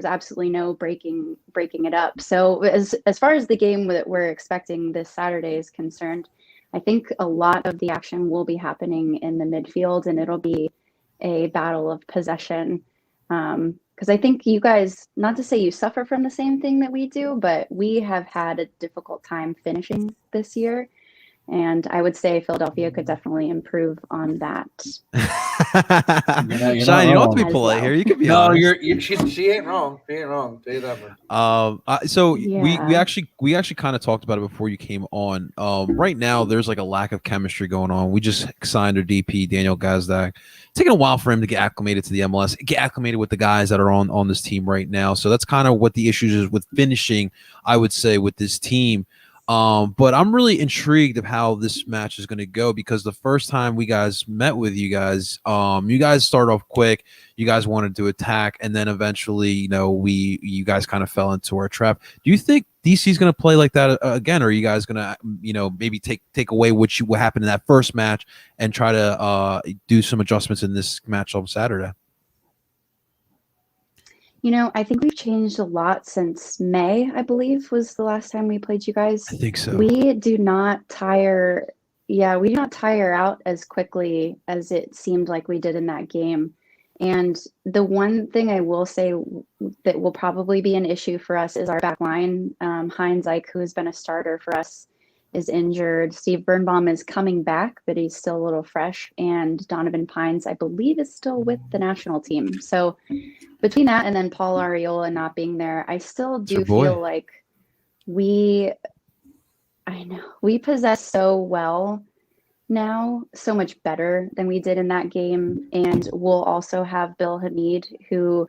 absolutely no breaking it up. So as far as the game that we're expecting this Saturday is concerned, I think a lot of the action will be happening in the midfield, and it'll be a battle of possession. Because I think you guys, not to say you suffer from the same thing that we do, but we have had a difficult time finishing this year. And I would say Philadelphia could definitely improve on that. You're Shine, not you don't have to be As polite well. here. You can be No, honest. she ain't wrong. She ain't wrong. Tell you that much. So we Yeah. actually kind of talked about it before you came on. Right now there's like a lack of chemistry going on. We just signed our DP Daniel Gazdak. Taking a while for him to get acclimated to the MLS, get acclimated with the guys that are on this team right now. So that's kind of what the issues is with finishing, I would say, with this team. But I'm really intrigued of how this match is going to go, because the first time we guys met with you guys start off quick. You guys wanted to attack, and then eventually, you guys kind of fell into our trap. Do you think DC is going to play like that again, or are you guys going to, maybe take away what happened in that first match and try to do some adjustments in this match on Saturday? I think we've changed a lot since May, I believe, was the last time we played you guys. I think so. We do not tire. Yeah, we do not tire out as quickly as it seemed like we did in that game. And the one thing I will say that will probably be an issue for us is our back line. Heinz Ike, who has been a starter for us, is injured. Steve Birnbaum is coming back, but he's still a little fresh. And Donovan Pines, I believe, is still with the national team. So between that and then Paul Ariola not being there, I still do feel like we possess so well now, so much better than we did in that game. And we'll also have Bill Hamid, who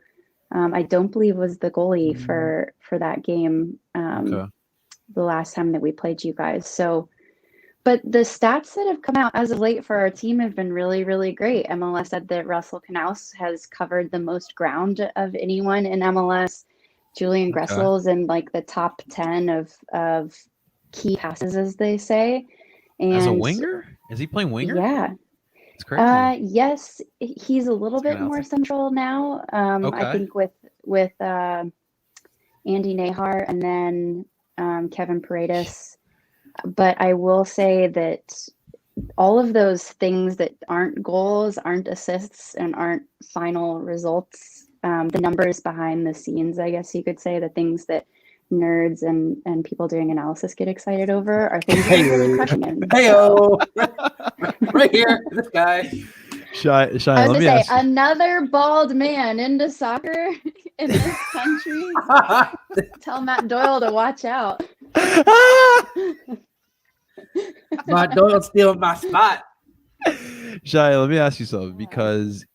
I don't believe was the goalie for that game. The last time that we played you guys. So, but the stats that have come out as of late for our team have been really, really great. MLS said that Russell Knaus has covered the most ground of anyone in MLS. Julian Gressel's in like the top 10 of key passes, as they say. And as a winger? Is he playing winger? Yeah. It's crazy. Yes, he's a little bit more central now. I think with Andy Nahar and then Kevin Paredes. But I will say that all of those things that aren't goals, aren't assists, and aren't final results, the numbers behind the scenes, I guess you could say, the things that nerds and people doing analysis get excited over are things that are really crushing it. Hey-o. Right here, this guy. Shy, I was let going me to say, ask you. another bald man into soccer in this country. Tell Matt Doyle to watch out. Matt Doyle stealing my spot. Shy, let me ask you something, because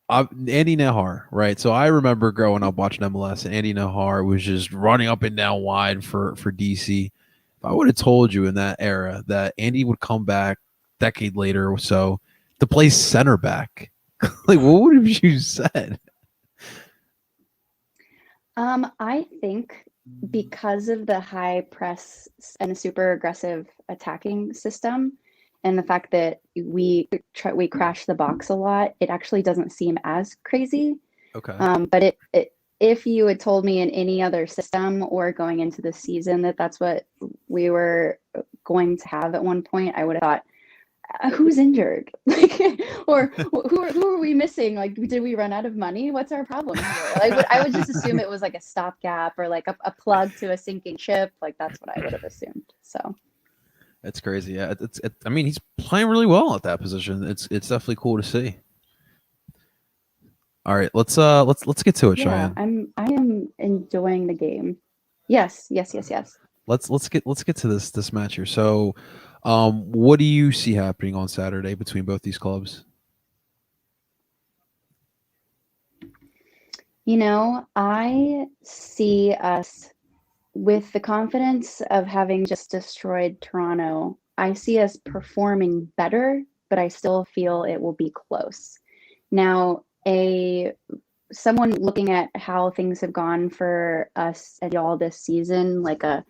Andy Nahar, right? So I remember growing up watching MLS, and Andy Nahar was just running up and down wide for DC. If I would have told you in that era that Andy would come back a decade later or so to play center back, like, what would have you said? I think because of the high press and a super aggressive attacking system, and the fact that we crash the box a lot, it actually doesn't seem as crazy. Okay. But if you had told me in any other system or going into the season that that's what we were going to have at one point, I would have thought, who's injured? Like, or who are we missing? Like, did we run out of money? What's our problem here? I would just assume it was like a stopgap or like a plug to a sinking ship. Like, that's what I would have assumed. So That's crazy. Yeah, I mean, he's playing really well at that position. It's definitely cool to see. All right, let's get to it, yeah, Cheyenne. I am enjoying the game. Yes. Let's get to this match here. So, what do you see happening on Saturday between both these clubs? I see us with the confidence of having just destroyed Toronto. I see us performing better, but I still feel it will be close. Now, someone looking at how things have gone for us and y'all this season, like a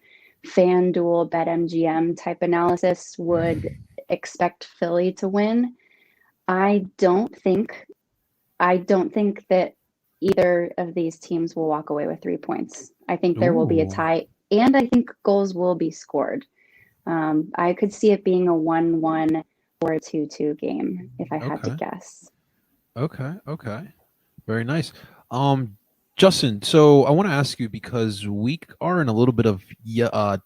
FanDuel BetMGM type analysis, would expect Philly to win. I don't think that either of these teams will walk away with 3 points. I think there will be a tie, and I think goals will be scored. I could see it being a 1-1 or a 2-2 game if I had to guess. Okay. Very nice. Justin, so I want to ask you because we are in a little bit of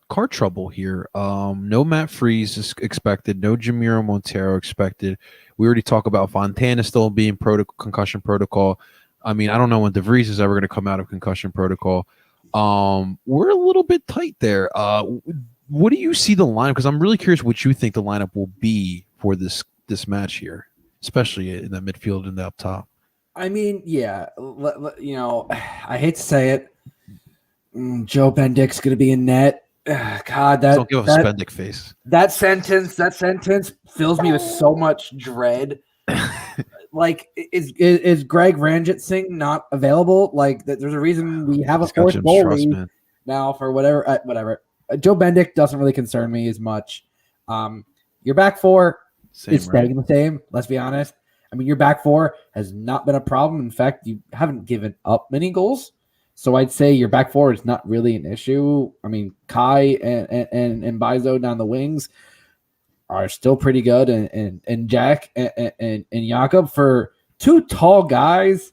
car trouble here. No Matt Freeze is expected. No Jamiro Montero expected. We already talked about Fontana still being concussion protocol. I mean, I don't know when DeVries is ever going to come out of concussion protocol. We're a little bit tight there. What do you see the lineup? Because I'm really curious what you think the lineup will be for this match here, especially in the midfield and the up top. I mean, yeah, I hate to say it. Joe Bendick's going to be in net. God, Don't give us a Bendick face. That sentence fills me with so much dread. Like, is Greg Ranjit Singh not available? Like, there's a reason we have a fourth goalie now for whatever. Joe Bendick doesn't really concern me as much. Your back four is staying the same. Let's be honest. I mean, your back four has not been a problem. In fact, you haven't given up many goals. So I'd say your back four is not really an issue. I mean, Kai and Bizo down the wings are still pretty good. And Jack and Jakob, for two tall guys,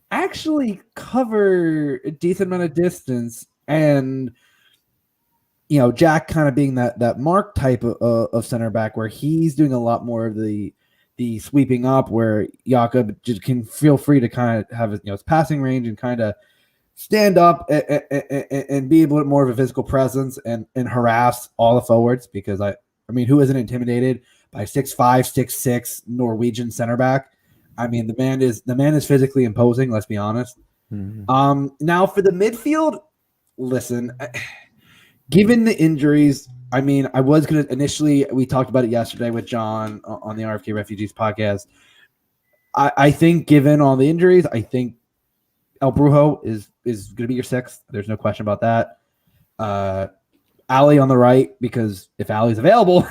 actually cover a decent amount of distance. And, Jack kind of being that Mark type of center back where he's doing a lot more of the sweeping up, where Jakob just can feel free to kind of have his passing range and kind of stand up and be a bit more of a physical presence and harass all the forwards, because I mean, who isn't intimidated by 6'5", 6'6" Norwegian center back? I mean, the man is physically imposing, let's be honest. Mm-hmm. Now for the midfield, listen, given the injuries, I mean, I was going to initially, we talked about it yesterday with John on the RFK Refugees podcast. I think given all the injuries, I think El Brujo is going to be your sixth. There's no question about that. Ali on the right, because if Ali's available,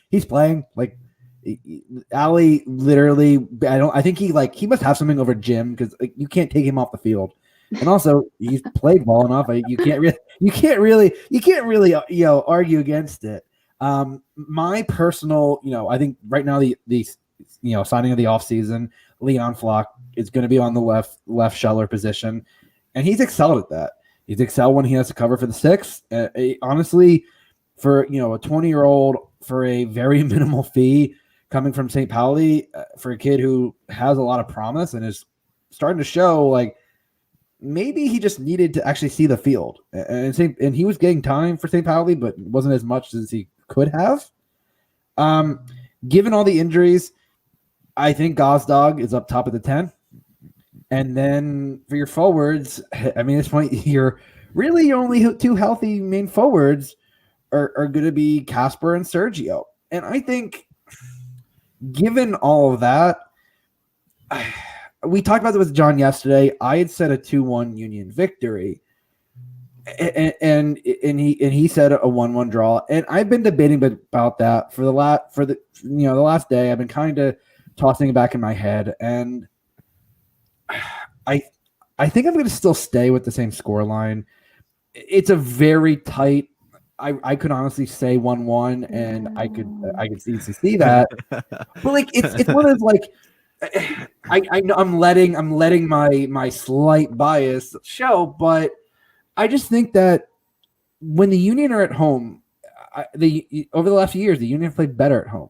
he's playing. Like, Ali literally, I think he must have something over Jim, because you can't take him off the field. And also, he's played well enough. You can't really argue against it. My personal, I think right now the signing of the offseason, Leon Flock is going to be on the left shoulder position, and he's excelled at that. He's excelled when he has to cover for the six. Honestly, for a 20-year-old, for a very minimal fee coming from St. Pauli, for a kid who has a lot of promise and is starting to show, like, maybe he just needed to actually see the field, and he was getting time for St. Pauli, but wasn't as much as he could have. Given all the injuries, I think Gazdag is up top of the 10. And then for your forwards, I mean, at this point, you're really only two healthy main forwards are going to be Casper and Sergio. And I think, given all of that, we talked about it with John yesterday. I had said a 2-1 Union victory, and he said a 1-1 draw. And I've been debating about that for the last day. I've been kind of tossing it back in my head, and I think I'm going to still stay with the same scoreline. It's a very tight. I could honestly say 1-1, and I could easily see that. But like it's one of those, like, I'm letting my slight bias show, but I just think that when the Union are at home, over the last few years, the Union have played better at home.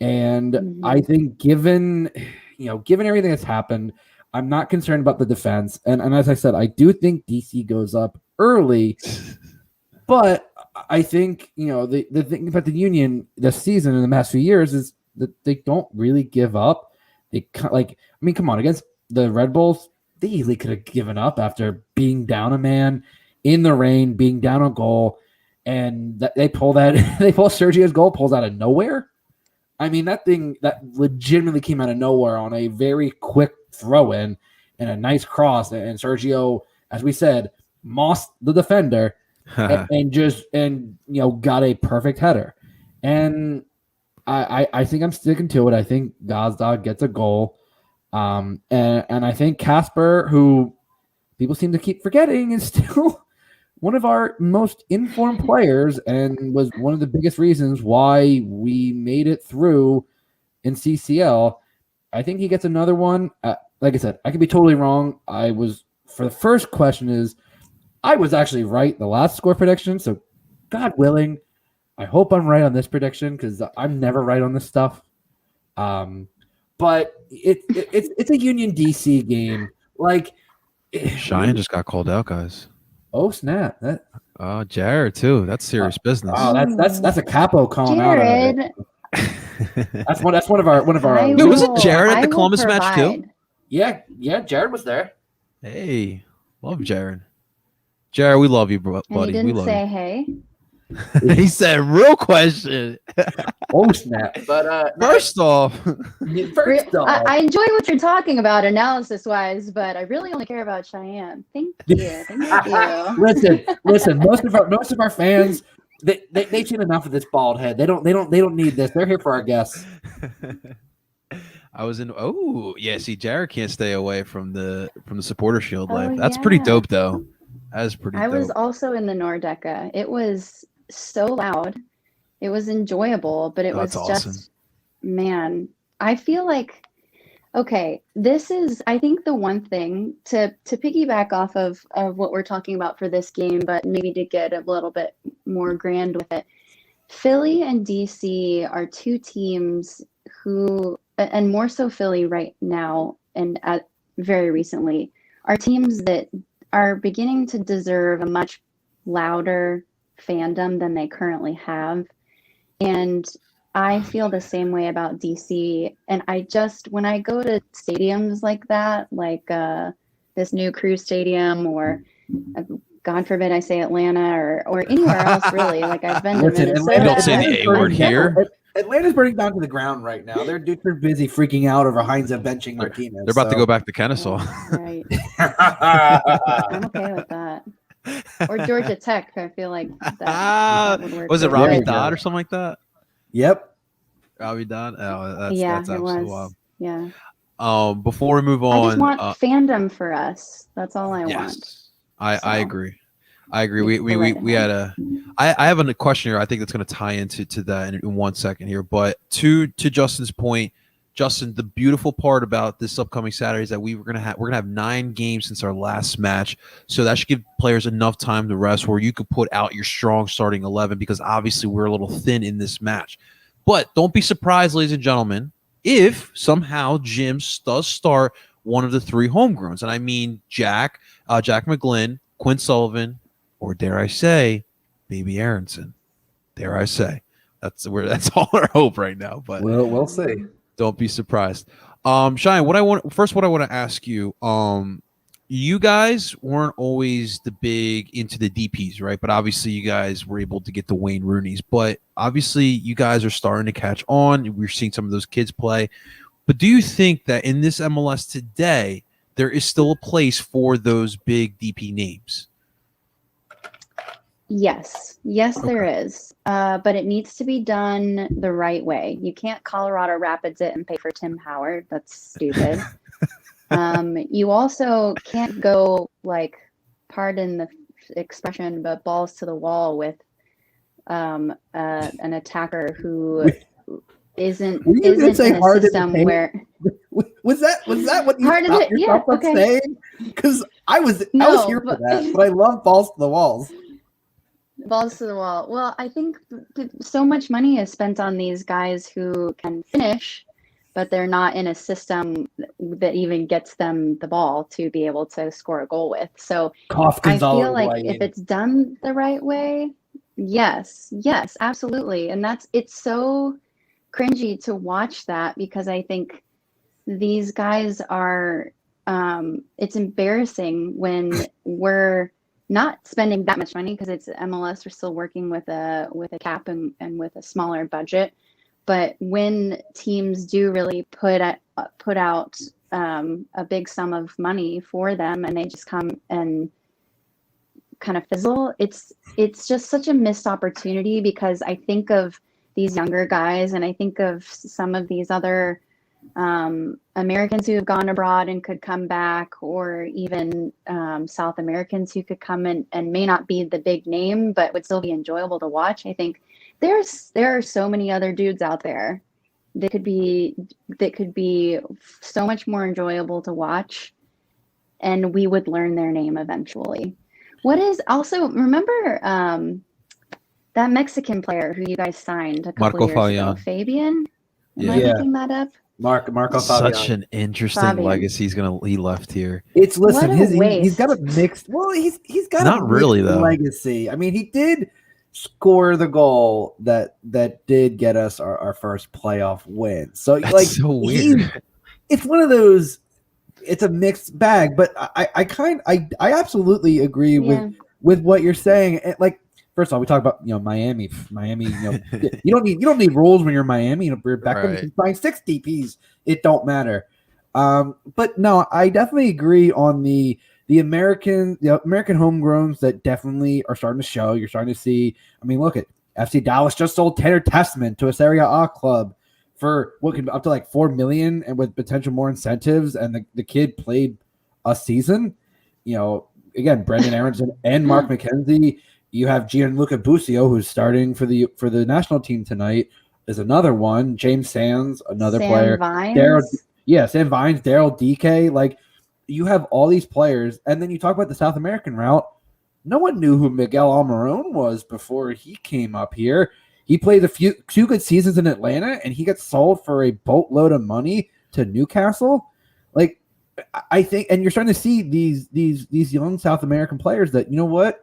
And I think given everything that's happened, I'm not concerned about the defense. And as I said, I do think DC goes up early, but I think, the thing about the Union this season in the past few years is that they don't really give up. Come on, against the Red Bulls, they easily could have given up after being down a man in the rain, being down a goal, and they pull Sergio's goal, pulls out of nowhere. I mean, that legitimately came out of nowhere on a very quick throw-in and a nice cross, and Sergio, as we said, mossed the defender and got a perfect header. And I think I'm sticking to it. I think Gazdag gets a goal. And I think Casper, who people seem to keep forgetting, is still one of our most informed players and was one of the biggest reasons why we made it through in CCL. I think he gets another one. Like I said, I could be totally wrong. I was for the first question is, I was actually right the last score prediction, so God willing, I hope I'm right on this prediction because I'm never right on this stuff. But it's a Union DC game. Like, Cheyenne just got called out, guys. oh snap! Jared too. That's serious business. Oh, that's a capo calling out. Jared, That's one of our I Wait, was it will- Jared at I the will Columbus match too? provide. Yeah, Jared was there. Hey, love Jared. Jared, we love you, And he buddy. We didn't love say hey. you. He said, "Real question." Oh snap! But First off, I enjoy what you're talking about analysis wise, but I really only care about Cheyenne. Thank you. Thank you. listen. Most of our fans, they've seen enough of this bald head. They don't need this. They're here for our guests. I was in. Oh, yeah. See, Jared can't stay away from the supporter shield Oh, life. That's pretty yeah. dope, though. That is pretty I dope. was also in the Nordeca. It was so loud. It was enjoyable, but it was That's just, awesome. man, I feel like, okay, this is, I think the one thing to piggyback off of what we're talking about for this game, but maybe to get a little bit more grand with it. Philly and DC are two teams who, and more so Philly right now and very recently, are teams that are beginning to deserve a much louder fandom than they currently have. And I feel the same way about DC. And when I go to stadiums like that, like this new Crew Stadium, or God forbid I say Atlanta or anywhere else really, like I've been to Minnesota. Don't say the A word here. Atlanta's burning down to the ground right now. They're busy freaking out over Heinz benching Martinez. They're about to go back to Kennesaw. Right. I'm okay with that. Or Georgia Tech, I feel like that would work. Was it too. Robbie There you go. Dodd or something like that? Yep. Robbie Dodd. Oh, that's Yeah, that's it absolutely was. wild. Yeah. Before we move I on, just want fandom for us. That's all I want. yes, I So, agree. I agree. you We go right we had a. I have a question here. I think that's going to tie into that in 1 second here. But to Justin's point, Justin, the beautiful part about this upcoming Saturday is that we're gonna have 9 games since our last match, so that should give players enough time to rest where you could put out your strong starting 11, because obviously we're a little thin in this match. But don't be surprised, ladies and gentlemen, if somehow Jim does start one of the 3 homegrowns, and I mean Jack McGlynn, Quinn Sullivan, or dare I say, Baby Aronson. Dare I say, that's all our hope right now. But We'll see. don't be surprised. Cheyenne, what I want to ask you, you guys weren't always the big into the DPs, right? But obviously you guys were able to get the Wayne Rooney's, but obviously you guys are starting to catch on. We're seeing some of those kids play. But do you think that in this MLS today, there is still a place for those big DP names? Yes, there is. But it needs to be done the right way. You can't Colorado Rapids it and pay for Tim Howard. That's stupid. You also can't go, like, pardon the expression, but balls to the wall with an attacker who isn't in a system where. Was that what you Hard stopped to- yourself yeah, from okay. saying? Because I was No, here for but- that, but I love balls to the walls. Balls to the wall. Well, I think so much money is spent on these guys who can finish, but they're not in a system that even gets them the ball to be able to score a goal with. So I feel like if it's done the right way, yes, absolutely. And it's so cringy to watch that, because I think these guys are, it's embarrassing when we're not spending that much money, because it's MLS. We're still working with a cap and with a smaller budget. But when teams do really put out a big sum of money for them, and they just come and kind of fizzle, it's just such a missed opportunity, because I think of these younger guys, and I think of some of these other Americans who have gone abroad and could come back, or even South Americans who could come in and may not be the big name, but would still be enjoyable to watch. I think there are so many other dudes out there that could be so much more enjoyable to watch. and we would learn their name eventually. What is also, remember that Mexican player who you guys signed a couple Marco years ago, Fabian. Fabian? Am Yeah. I looking that up? Marco Such Fabian. an interesting Fabian. legacy he left here. It's listen, What a he's got a waste. mixed. Well, he's got Not a mixed really, though. legacy. I mean, he did score the goal that did get us our first playoff win. So That's like, so weird. it's one of those. It's a mixed bag, but I absolutely agree Yeah. with what you're saying. Like, first of all, we talk about Miami. You don't need rules when you're Miami. You're Beckham. Right. You can find 6 DPs. It don't matter. But no, I definitely agree on the American homegrowns that definitely are starting to show. You're starting to see. I mean, look at FC Dallas just sold Tanner Testament to a Serie A club for what could be up to like $4 million and with potential more incentives. And the kid played a season. Again, Brendan Aronson and Mark McKenzie. You have Gianluca Busio, who's starting for the national team tonight. There's another one. James Sands, another player. Vines. Sam Vines, Daryl DK. Like, you have all these players, and then you talk about the South American route. No one knew who Miguel Almiron was before he came up here. He played two good seasons in Atlanta, and he got sold for a boatload of money to Newcastle. Like, I think, and you're starting to see these young South American players that, you know what,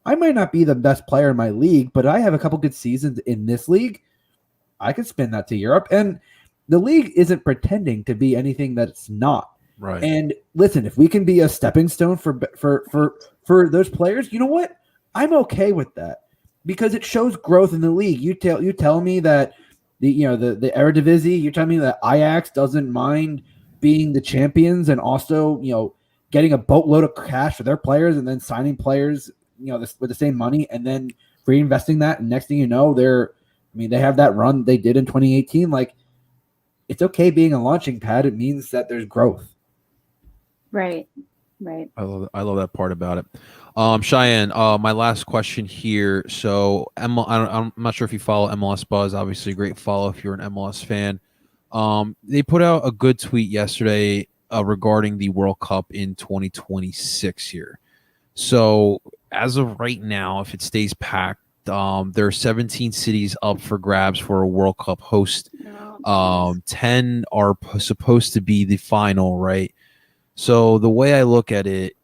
I might not be the best player in my league, but I have a couple good seasons in this league. I could spin that to Europe, and the league isn't pretending to be anything that it's not. Right. And listen, if we can be a stepping stone for those players, you know what? I'm okay with that because it shows growth in the league. You tell me that the Eredivisie, you're telling me that Ajax doesn't mind being the champions and also, getting a boatload of cash for their players and then signing players, with the same money and then reinvesting that. And next thing you know, they have that run they did in 2018. Like, it's okay being a launching pad. It means that there's growth. Right. I love that part about it. Cheyenne, my last question here. So I'm not sure if you follow MLS Buzz. Obviously, a great follow if you're an MLS fan. They put out a good tweet yesterday regarding the World Cup in 2026 here. So as of right now, if it stays packed, there are 17 cities up for grabs for a World Cup host. 10 are supposed to be the final, right? So the way I look at it,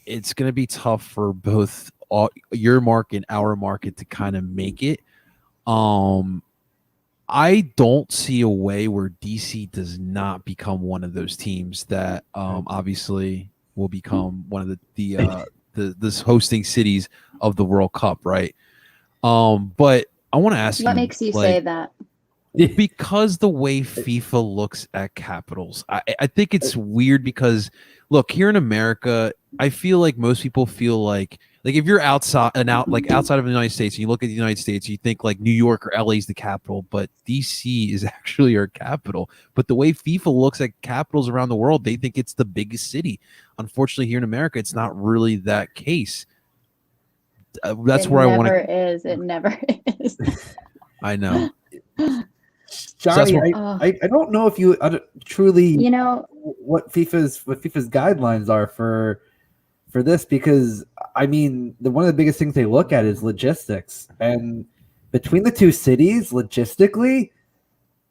it's going to be tough for both your market and our market to kind of make it. I don't see a way where DC does not become one of those teams that obviously will become one of the hosting cities of the World Cup, right? But I want to ask you, what makes you say that? Because the way FIFA looks at capitals, I think it's weird because, look, here in America, I feel like most people feel like if you're outside of the United States and you look at the United States, you think like New York or LA is the capital, but DC is actually our capital. But the way FIFA looks at capitals around the world, they think it's the biggest city. Unfortunately, here in America, it's not really that case. That's where I want to. It never is. I know. Johnny, I don't know if you truly what FIFA's guidelines are for this, because I mean one of the biggest things they look at is logistics, and between the two cities, logistically,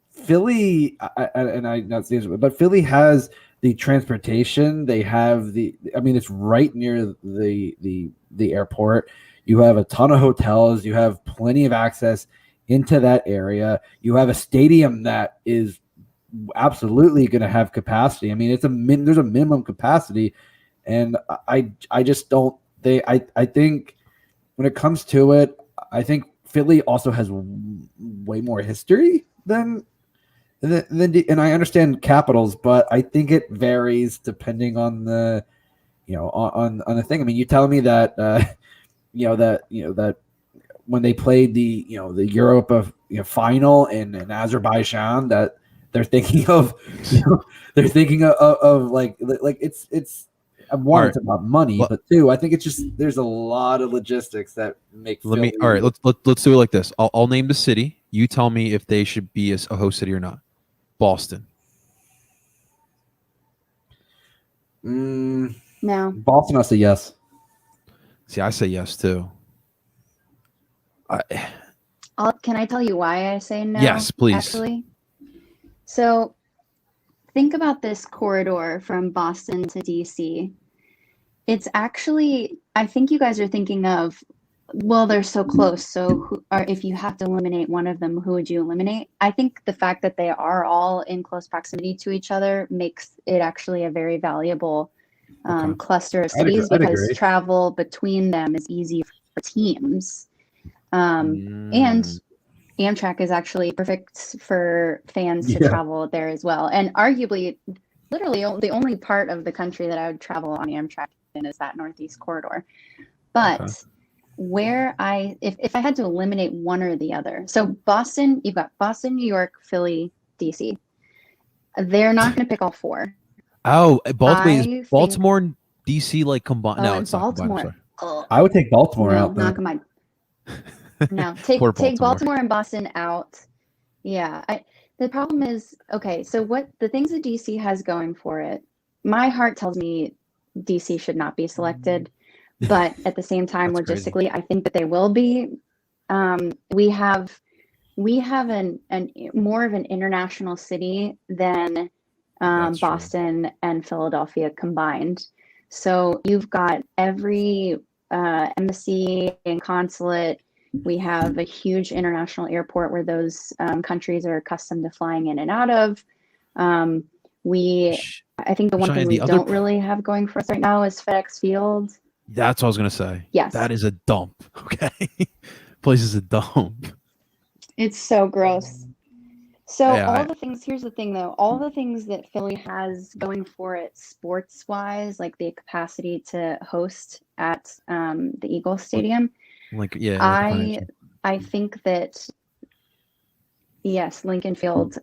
Philly but Philly has the transportation. They have it's right near the airport. You have a ton of hotels. You have plenty of access into that area. You have a stadium that is absolutely going to have capacity. I mean, there's a minimum capacity, and I just don't think I think when it comes to it, I think Philly also has way more history than and I understand capitals, but I think it varies depending on the on the thing. I mean, you tell me that that when they played the Europe final in Azerbaijan, that they're thinking of like it's one, it's about money, but two, I think it's just there's a lot of logistics that make. Let's do it like this. I'll name the city. You tell me if they should be a host city or not. Boston. No. Boston, I say yes. See, I say yes too. Can I tell you why I say no? Yes, please. Actually, so think about this corridor from Boston to DC. It's actually, I think you guys are thinking of, well, they're so close. So, if you have to eliminate one of them, who would you eliminate? I think the fact that they are all in close proximity to each other makes it actually a very valuable Okay. cluster of I'd agree- cities I'd because agree. travel between them is easy for teams. And Amtrak is actually perfect for fans to Yeah. travel there as well. And arguably, literally, the only part of the country that I would travel on Amtrak in is that Northeast corridor. But Okay. if I had to eliminate one or the other, so Boston, you've got Boston, New York, Philly, DC. They're not going to pick all four. Oh, I Baltimore and DC like combined. No, and it's not combined. I'm Baltimore. sorry. I would take Baltimore No, out then. not combined. No, take Poor Baltimore and Boston out. Yeah, the problem is, okay, so what the things that DC has going for it, my heart tells me DC should not be selected, but at the same time, That's crazy. logistically, I think that they will be. We have an more of an international city than That's true. Boston and Philadelphia combined. So you've got every embassy and consulate. We have a huge international airport where those countries are accustomed to flying in and out of. I think the one thing we don't really have going for us right now is FedEx Field. That's what I was gonna say. Yes. That is a dump. Okay. Place is a dump. It's so gross. So Yeah, all the things, here's the thing though, all the things that Philly has going for it sports wise, like the capacity to host at the Eagles Stadium. Like, yeah. I think that, yes, Lincoln Field.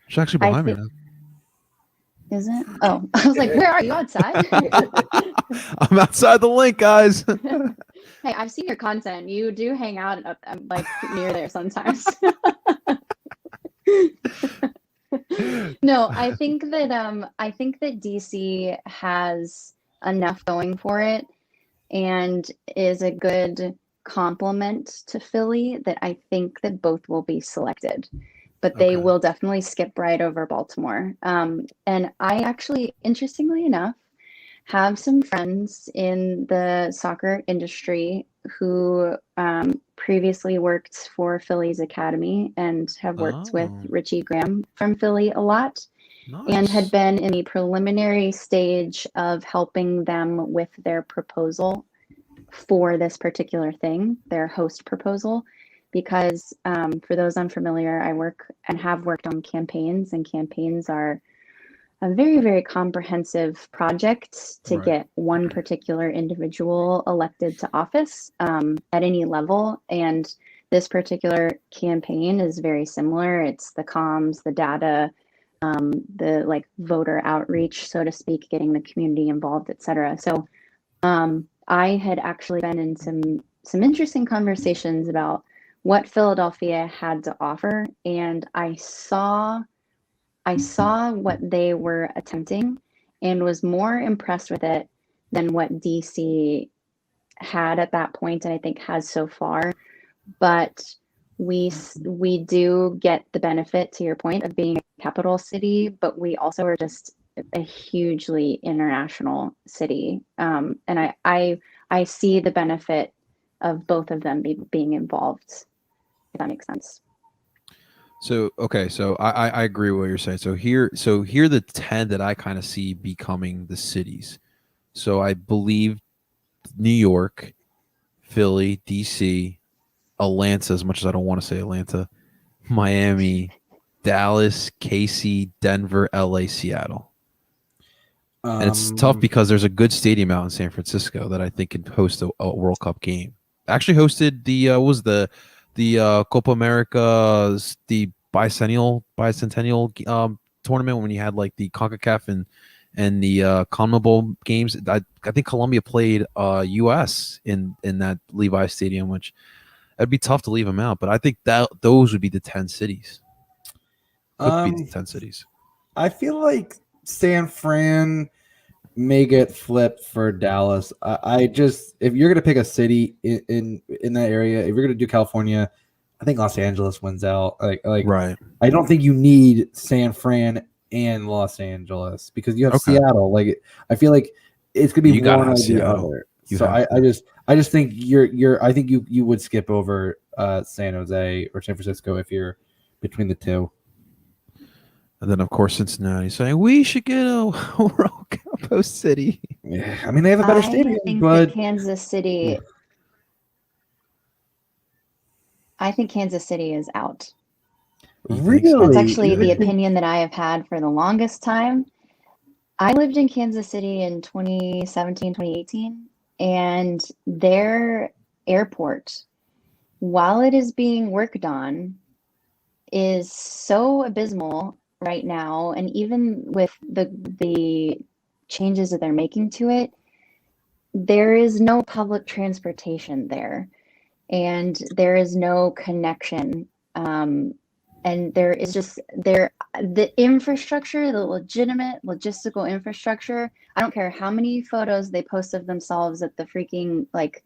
She's actually behind me now. Is it? Oh, I was like, where are you, outside? I'm outside the link, guys. Hey, I've seen your content. You do hang out up like near there sometimes. No, I think that DC has enough going for it and is a good complement to Philly that I think that both will be selected. But they will definitely skip right over Baltimore. And I actually, interestingly enough, have some friends in the soccer industry who previously worked for Philly's Academy and have worked with Richie Graham from Philly a lot. Nice. And had been in the preliminary stage of helping them with their proposal for this particular thing, their host proposal. Because for those unfamiliar, I work and have worked on campaigns, and campaigns are a very, very comprehensive project to get one particular individual elected to office at any level. And this particular campaign is very similar. It's the comms, the data, the like voter outreach, so to speak, getting the community involved, et cetera. So I had actually been in some interesting conversations about what Philadelphia had to offer, and I saw what they were attempting and was more impressed with it than what DC had at that point, and I think has so far. But we do get the benefit, to your point, of being a capital city, but we also are just a hugely international city, and I see the benefit of both of them being involved, if that makes sense. So I agree with what you're saying. So here are the 10 that I kind of see becoming the cities. So I believe New York, Philly, DC, Atlanta, as much as I don't want to say Atlanta, Miami, Dallas, KC, Denver, LA, Seattle. And it's tough because there's a good stadium out in San Francisco that I think can host a World Cup game. Actually hosted the Copa America, the bicentennial tournament when you had like the CONCACAF and the CONMEBOL games. I think Colombia played U.S. in that Levi Stadium, which it'd be tough to leave them out. But I think that those would be the 10 cities. Could be the 10 cities. I feel like San Fran make it flip for Dallas. I just, if you're gonna pick a city in that area, if you're gonna do California, I think Los Angeles wins out. Like Right. I don't think you need San Fran and Los Angeles because you have Okay. Seattle. Like I feel like it's gonna be You gotta one have or the Seattle. other. You So have I just think I think you would skip over San Jose or San Francisco if you're between the two. And then, of course, Cincinnati saying we should get a World Cup host city. Yeah, I mean they have a better I stadium, think but that Kansas City. I think Kansas City is out. You think so? That's really, actually the opinion that I have had for the longest time. I lived in Kansas City in 2017, 2018, and their airport, while it is being worked on, is so abysmal right now. And even with the changes that they're making to it, there is no public transportation there, and there is no connection. And there is just the infrastructure, the legitimate logistical infrastructure. I don't care how many photos they post of themselves at the freaking like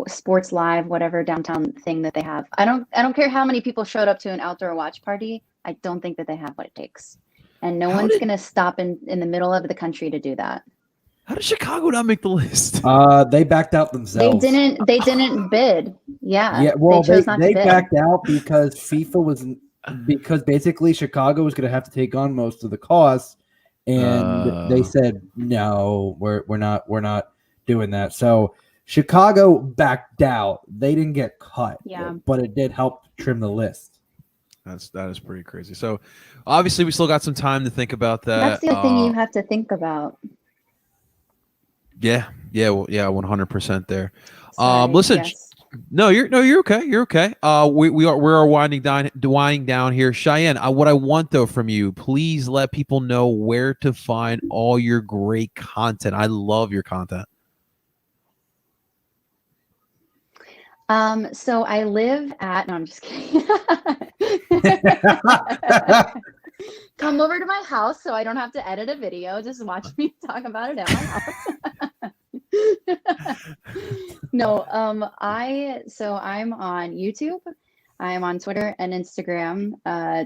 Sports Live, whatever downtown thing that they have. I don't care how many people showed up to an outdoor watch party. I don't think that they have what it takes, and no one's gonna stop in the middle of the country to do that. How did Chicago not make the list? they backed out themselves. They didn't bid. Yeah. Well, they chose not to they bid. backed out because FIFA was because basically Chicago was going to have to take on most of the costs, and they said no, we're not doing that. So Chicago backed out. They didn't get cut, but it did help trim the list. That is pretty crazy. So obviously we still got some time to think about that. That's the thing you have to think about. Yeah, 100% there. Sorry, Listen, yes. you're okay. You're okay. We are winding down here. Cheyenne, what I want though from you, please let people know where to find all your great content. I love your content. So I live at, no, I'm just kidding. Come over to my house so I don't have to edit a video. Just watch me talk about it at my house. No, I'm on YouTube. I'm on Twitter and Instagram.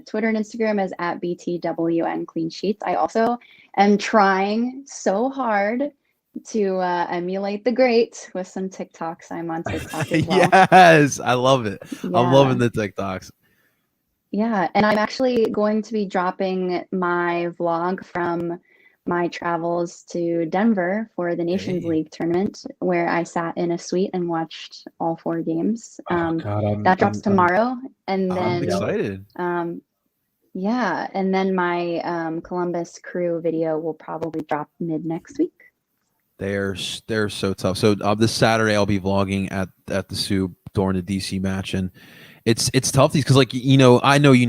Twitter and Instagram is at BTWN Clean Sheets. I also am trying so hard to emulate the great with some TikToks. I'm on TikTok as well. Yes, I love it. Yeah. I'm loving the TikToks. Yeah, and I'm actually going to be dropping my vlog from my travels to Denver for the Nations League tournament, where I sat in a suite and watched all 4 games. That drops tomorrow, and then I'm excited. Yeah, and then my Columbus Crew video will probably drop mid next week. They're so tough. So this Saturday I'll be vlogging at the Soup during the DC match, and it's tough because like I know you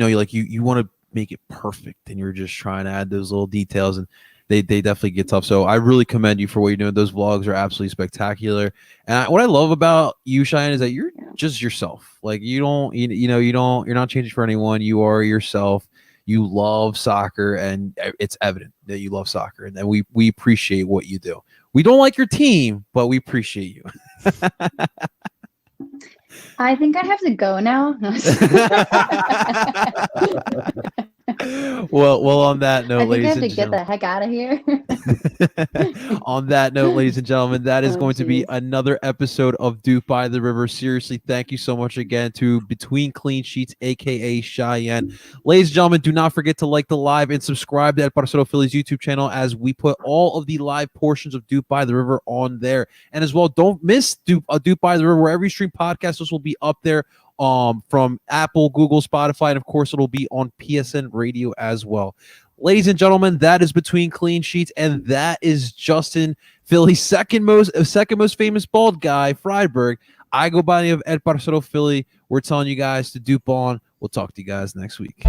want to make it perfect, and you're just trying to add those little details, and they definitely get tough. So I really commend you for what you're doing. Those vlogs are absolutely spectacular. And what I love about you, Cheyenne, is that you're just yourself. Like you're not changing for anyone. You are yourself. You love soccer, and it's evident that you love soccer, and we appreciate what you do. We don't like your team, but we appreciate you. I think I have to go now. Well, on that note, I think I have ladies to and get the heck out of here. On that note, ladies and gentlemen, that is Oh, going to be geez. another episode of DOOP by the River. Seriously, thank you so much again to Between Clean Sheets, aka Cheyenne. Ladies and gentlemen, do not forget to like the live and subscribe to El Parcero Phillies YouTube channel, as we put all of the live portions of DOOP by the River on there. And as well, don't miss DOOP by the River, wherever you stream podcasts. This will be up there from Apple, Google, Spotify, and of course it'll be on PSN Radio as well. Ladies and gentlemen, that is Between Clean Sheets, and that is Justin Philly's second most famous bald guy, Friedberg. I go by the name of Ed Parcero Philly. We're telling you guys to dupe on. We'll talk to you guys next week.